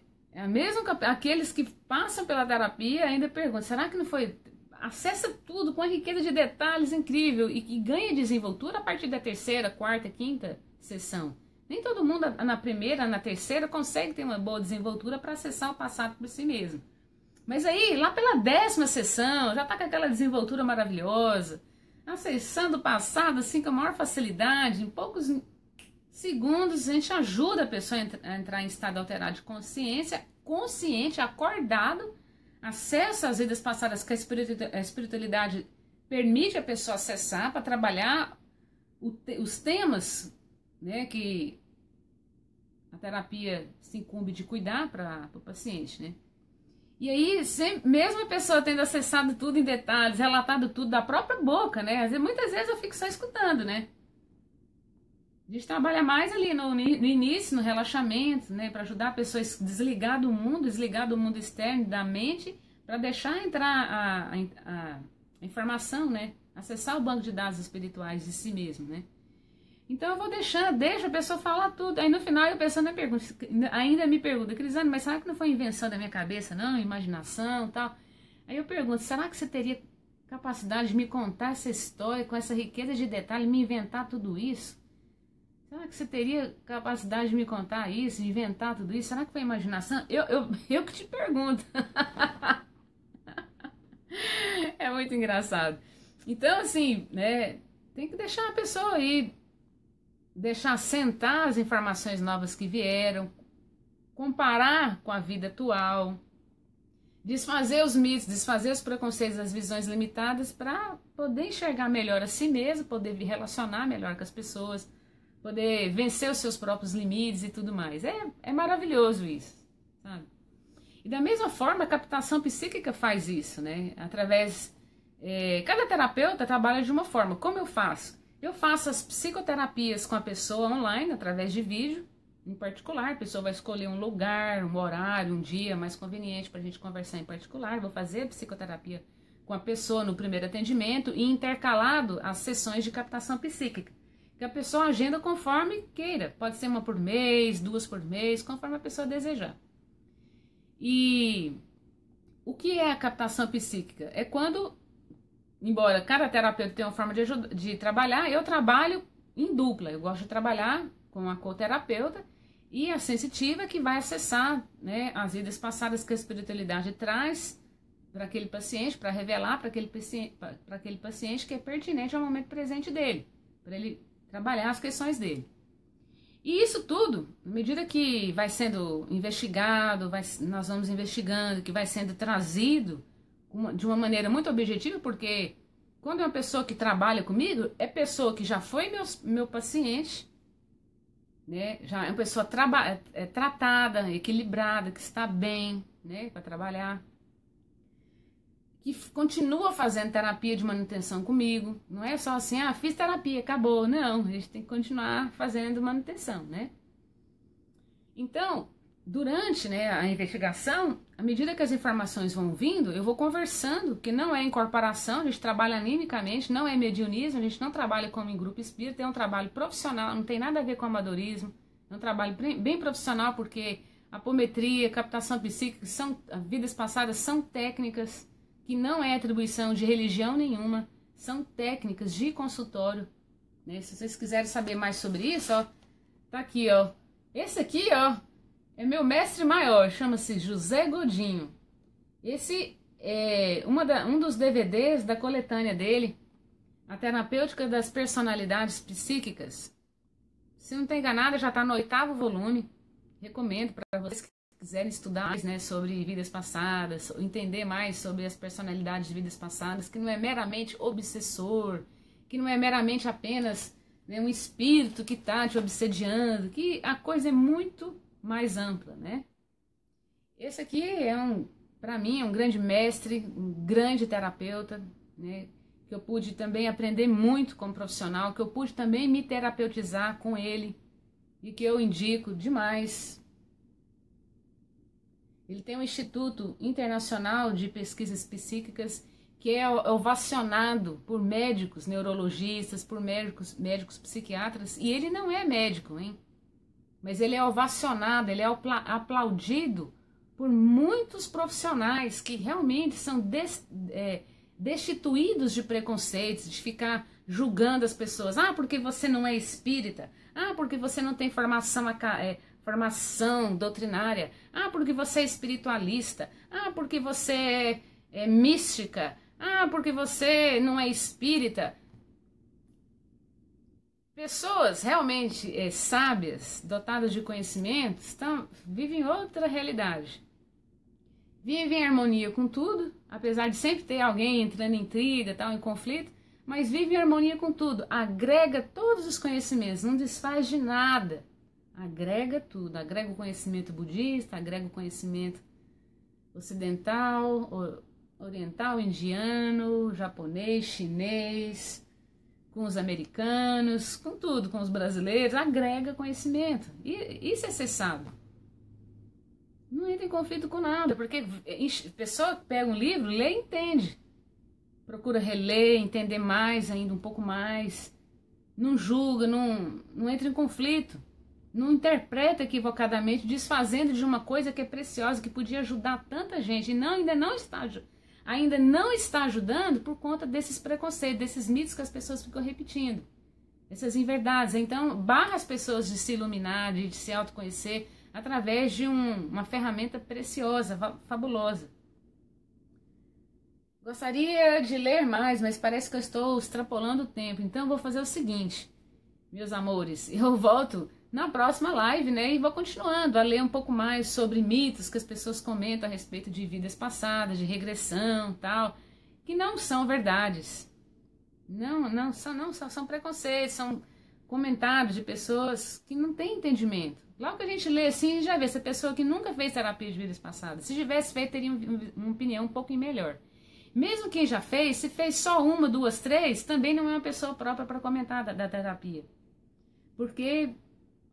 Aqueles que passam pela terapia ainda perguntam, será que não foi... Acessa tudo com a riqueza de detalhes incrível e ganha desenvoltura a partir da 3ª, 4ª, 5ª sessão. Nem todo mundo na 1ª, na 3ª consegue ter uma boa desenvoltura para acessar o passado por si mesmo. Mas aí, lá pela 10ª sessão, já está com aquela desenvoltura maravilhosa, acessando o passado assim com a maior facilidade, em poucos segundos a gente ajuda a pessoa a entrar em estado alterado de consciência, consciente, acordado, acessa às vidas passadas que a espiritualidade permite a pessoa acessar para trabalhar os temas, né, que a terapia se incumbe de cuidar para o paciente, né? E aí, mesmo a pessoa tendo acessado tudo em detalhes, relatado tudo da própria boca, né? Muitas vezes eu fico só escutando, né? A gente trabalha mais ali no início, no relaxamento, né? Para ajudar a pessoa a desligar do mundo externo, da mente, para deixar entrar a informação, né? Acessar o banco de dados espirituais de si mesmo, né? Então eu vou deixo a pessoa falar tudo. Aí no final a pessoa ainda me pergunta, Crisane, mas será que não foi invenção da minha cabeça, não? Imaginação e tal? Aí eu pergunto, será que você teria capacidade de me contar essa história com essa riqueza de detalhe, me inventar tudo isso? Será que você teria capacidade de me contar isso, de inventar tudo isso? Será que foi imaginação? Eu que te pergunto. É muito engraçado. Então, assim, né, tem que deixar a pessoa aí, deixar sentar as informações novas que vieram, comparar com a vida atual, desfazer os mitos, desfazer os preconceitos, as visões limitadas para poder enxergar melhor a si mesmo, poder relacionar melhor com as pessoas, poder vencer os seus próprios limites e tudo mais. É maravilhoso isso, sabe? E da mesma forma, a captação psíquica faz isso, né? Através... cada terapeuta trabalha de uma forma. Como eu faço? Eu faço as psicoterapias com a pessoa online, através de vídeo, em particular. A pessoa vai escolher um lugar, um horário, um dia mais conveniente para a gente conversar em particular. Vou fazer a psicoterapia com a pessoa no primeiro atendimento e intercalado as sessões de captação psíquica, que a pessoa agenda conforme queira. Pode ser uma por mês, 2 por mês, conforme a pessoa desejar. E o que é a captação psíquica? É quando, embora cada terapeuta tenha uma forma de trabalhar, eu trabalho em dupla. Eu gosto de trabalhar com a coterapeuta e a sensitiva, que vai acessar, né, as vidas passadas que a espiritualidade traz para aquele paciente, para revelar para aquele paciente que é pertinente ao momento presente dele, para ele trabalhar as questões dele. E isso tudo, à medida que vai sendo investigado, nós vamos investigando, que vai sendo trazido de uma maneira muito objetiva, porque quando é uma pessoa que trabalha comigo, é pessoa que já foi meu paciente, né? Já é uma pessoa tratada, equilibrada, que está bem, né, para trabalhar, que continua fazendo terapia de manutenção comigo. Não é só assim, fiz terapia, acabou. Não, a gente tem que continuar fazendo manutenção, né? Então, durante, né, a investigação, à medida que as informações vão vindo, eu vou conversando, que não é incorporação, a gente trabalha animicamente, não é mediunismo, a gente não trabalha como em grupo espírita, é um trabalho profissional, não tem nada a ver com amadorismo, é um trabalho bem profissional, porque apometria, captação psíquica, vidas passadas são técnicas que não é atribuição de religião nenhuma, são técnicas de consultório, né? Se vocês quiserem saber mais sobre isso, ó, tá aqui, ó. Esse aqui, ó, é meu mestre maior, chama-se José Godinho. Esse é um dos DVDs da coletânea dele, A Terapêutica das Personalidades Psíquicas. Se não tem enganado, já está no 8º volume. Recomendo para vocês que quiserem estudar mais, né, sobre vidas passadas, entender mais sobre as personalidades de vidas passadas, que não é meramente obsessor, que não é meramente apenas, né, um espírito que está te obsediando, que a coisa é muito mais ampla, né? Esse aqui para mim, é um grande mestre, um grande terapeuta, né, que eu pude também aprender muito como profissional, que eu pude também me terapeutizar com ele e que eu indico demais. Ele tem um Instituto Internacional de Pesquisas Psíquicas que é ovacionado por médicos neurologistas, por médicos psiquiatras, e ele não é médico, hein? Mas ele é ovacionado, ele é aplaudido por muitos profissionais que realmente são destituídos de preconceitos, de ficar julgando as pessoas. Porque você não é espírita. Porque você não tem formação doutrinária. Porque você é espiritualista. Porque você é mística. Porque você não é espírita. Pessoas realmente sábias, dotadas de conhecimento, vivem outra realidade. Vivem em harmonia com tudo, apesar de sempre ter alguém entrando em intriga, em conflito, mas vive em harmonia com tudo. Agrega todos os conhecimentos, não desfaz de nada. Agrega tudo, agrega o conhecimento budista, agrega o conhecimento ocidental, oriental, indiano, japonês, chinês, com os americanos, com tudo, com os brasileiros, agrega conhecimento. E isso é ser sábio. Não entra em conflito com nada, porque a pessoa pega um livro, lê e entende. Procura reler, entender mais ainda, um pouco mais. Não julga, não entra em conflito. Não interpreta equivocadamente, desfazendo de uma coisa que é preciosa, que podia ajudar tanta gente, e ainda não está ajudando por conta desses preconceitos, desses mitos que as pessoas ficam repetindo. Essas inverdades. Então, barra as pessoas de se iluminar, de se autoconhecer, através de uma ferramenta preciosa, fabulosa. Gostaria de ler mais, mas parece que eu estou extrapolando o tempo. Então, eu vou fazer o seguinte, meus amores. Eu volto na próxima live, né? E vou continuando a ler um pouco mais sobre mitos que as pessoas comentam a respeito de vidas passadas, de regressão, tal, que não são verdades. Não são preconceitos, são comentários de pessoas que não têm entendimento. Logo que a gente lê assim, já vê essa pessoa que nunca fez terapia de vidas passadas. Se tivesse feito, teria uma opinião um pouquinho melhor. Mesmo quem já fez, se fez só uma, duas, três, também não é uma pessoa própria para comentar da terapia. Porque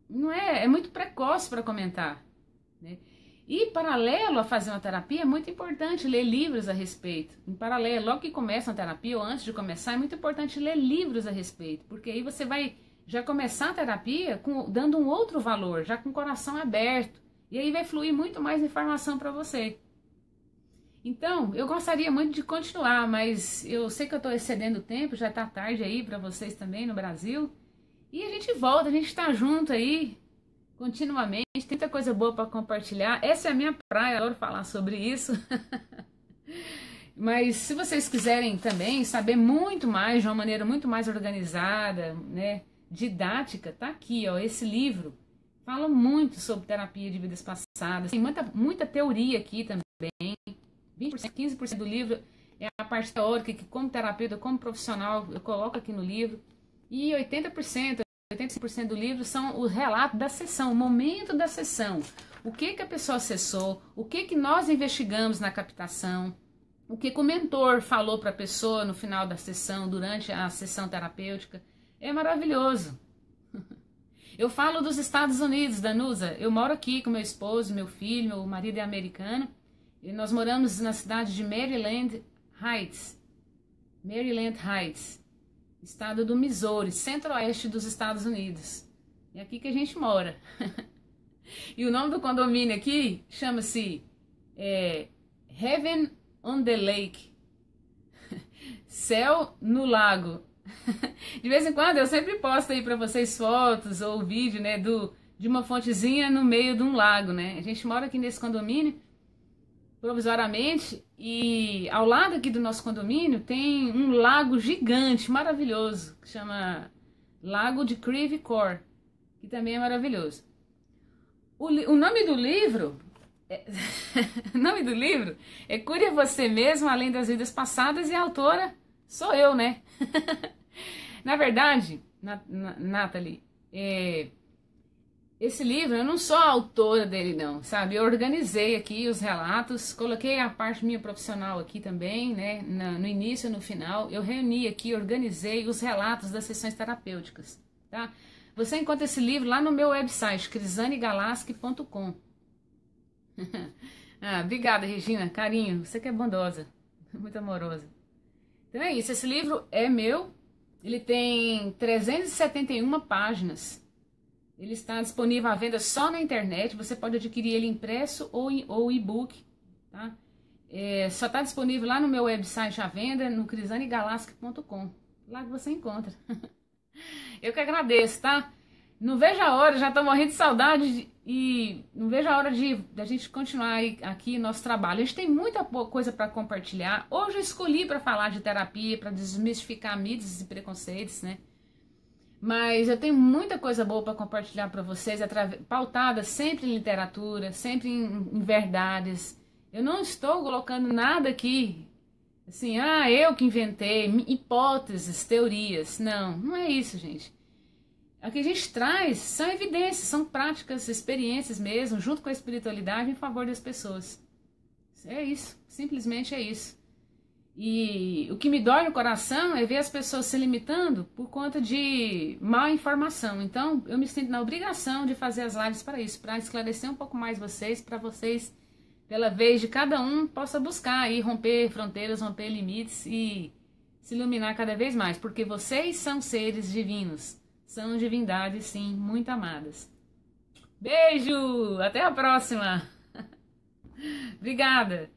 não é muito precoce para comentar, né? E paralelo a fazer uma terapia, é muito importante ler livros a respeito. Em paralelo, logo que começa uma terapia ou antes de começar, é muito importante ler livros a respeito, porque aí você vai já começar a terapia dando um outro valor, já com o coração aberto, e aí vai fluir muito mais informação para você. Então, eu gostaria muito de continuar, mas eu sei que eu estou excedendo o tempo, já está tarde aí para vocês também no Brasil. E a gente volta, a gente está junto aí, continuamente, tem muita coisa boa para compartilhar. Essa é a minha praia, eu adoro falar sobre isso. Mas se vocês quiserem também saber muito mais, de uma maneira muito mais organizada, né, didática, tá aqui, ó, esse livro. Fala muito sobre terapia de vidas passadas, tem muita teoria aqui também. 20%, 15% do livro é a parte teórica, que como terapeuta, como profissional, eu coloco aqui no livro. E 85% do livro são o relato da sessão, o momento da sessão. O que a pessoa acessou, o que nós investigamos na captação, o que o mentor falou para a pessoa no final da sessão, durante a sessão terapêutica. É maravilhoso. Eu falo dos Estados Unidos, Danusa. Eu moro aqui com meu esposo, meu filho, meu marido é americano. E nós moramos na cidade de Maryland Heights, estado do Missouri, centro-oeste dos Estados Unidos. É aqui que a gente mora. E o nome do condomínio aqui chama-se Heaven on the Lake, céu no lago. De vez em quando eu sempre posto aí para vocês fotos ou vídeo, né, de uma fontezinha no meio de um lago, né? A gente mora aqui nesse condomínio provisoriamente, e ao lado aqui do nosso condomínio tem um lago gigante, maravilhoso, que chama Lago de Creve Coeur, que também é maravilhoso. O nome do livro o nome do livro é Cure Você Mesmo Além das Vidas Passadas, e a autora sou eu, né? Na verdade, Nathalie, esse livro, eu não sou a autora dele não, sabe? Eu organizei aqui os relatos, coloquei a parte minha profissional aqui também, né? No início e no final, eu reuni aqui, organizei os relatos das sessões terapêuticas, tá? Você encontra esse livro lá no meu website, crisanegalaschi.com. Obrigada, Regina, carinho, você que é bondosa, muito amorosa. Então é isso, esse livro é meu, ele tem 371 páginas. Ele está disponível à venda só na internet, você pode adquirir ele impresso ou e-book, tá? Só está disponível lá no meu website à venda, no crisanegalaschi.com, lá que você encontra. Eu que agradeço, tá? Não vejo a hora, já estou morrendo de saudade e não vejo a hora da gente continuar aqui nosso trabalho. A gente tem muita coisa para compartilhar. Hoje eu escolhi para falar de terapia, para desmistificar mitos e preconceitos, né? Mas eu tenho muita coisa boa para compartilhar para vocês, pautada sempre em literatura, sempre em verdades. Eu não estou colocando nada aqui, assim, eu que inventei, hipóteses, teorias. Não é isso, gente. O que a gente traz são evidências, são práticas, experiências mesmo, junto com a espiritualidade em favor das pessoas. É isso, simplesmente é isso. E o que me dói no coração é ver as pessoas se limitando por conta de má informação. Então, eu me sinto na obrigação de fazer as lives para isso, para esclarecer um pouco mais vocês, para vocês, pela vez de cada um, possa buscar aí romper fronteiras, romper limites e se iluminar cada vez mais, porque vocês são seres divinos, são divindades, sim, muito amadas. Beijo! Até a próxima! Obrigada!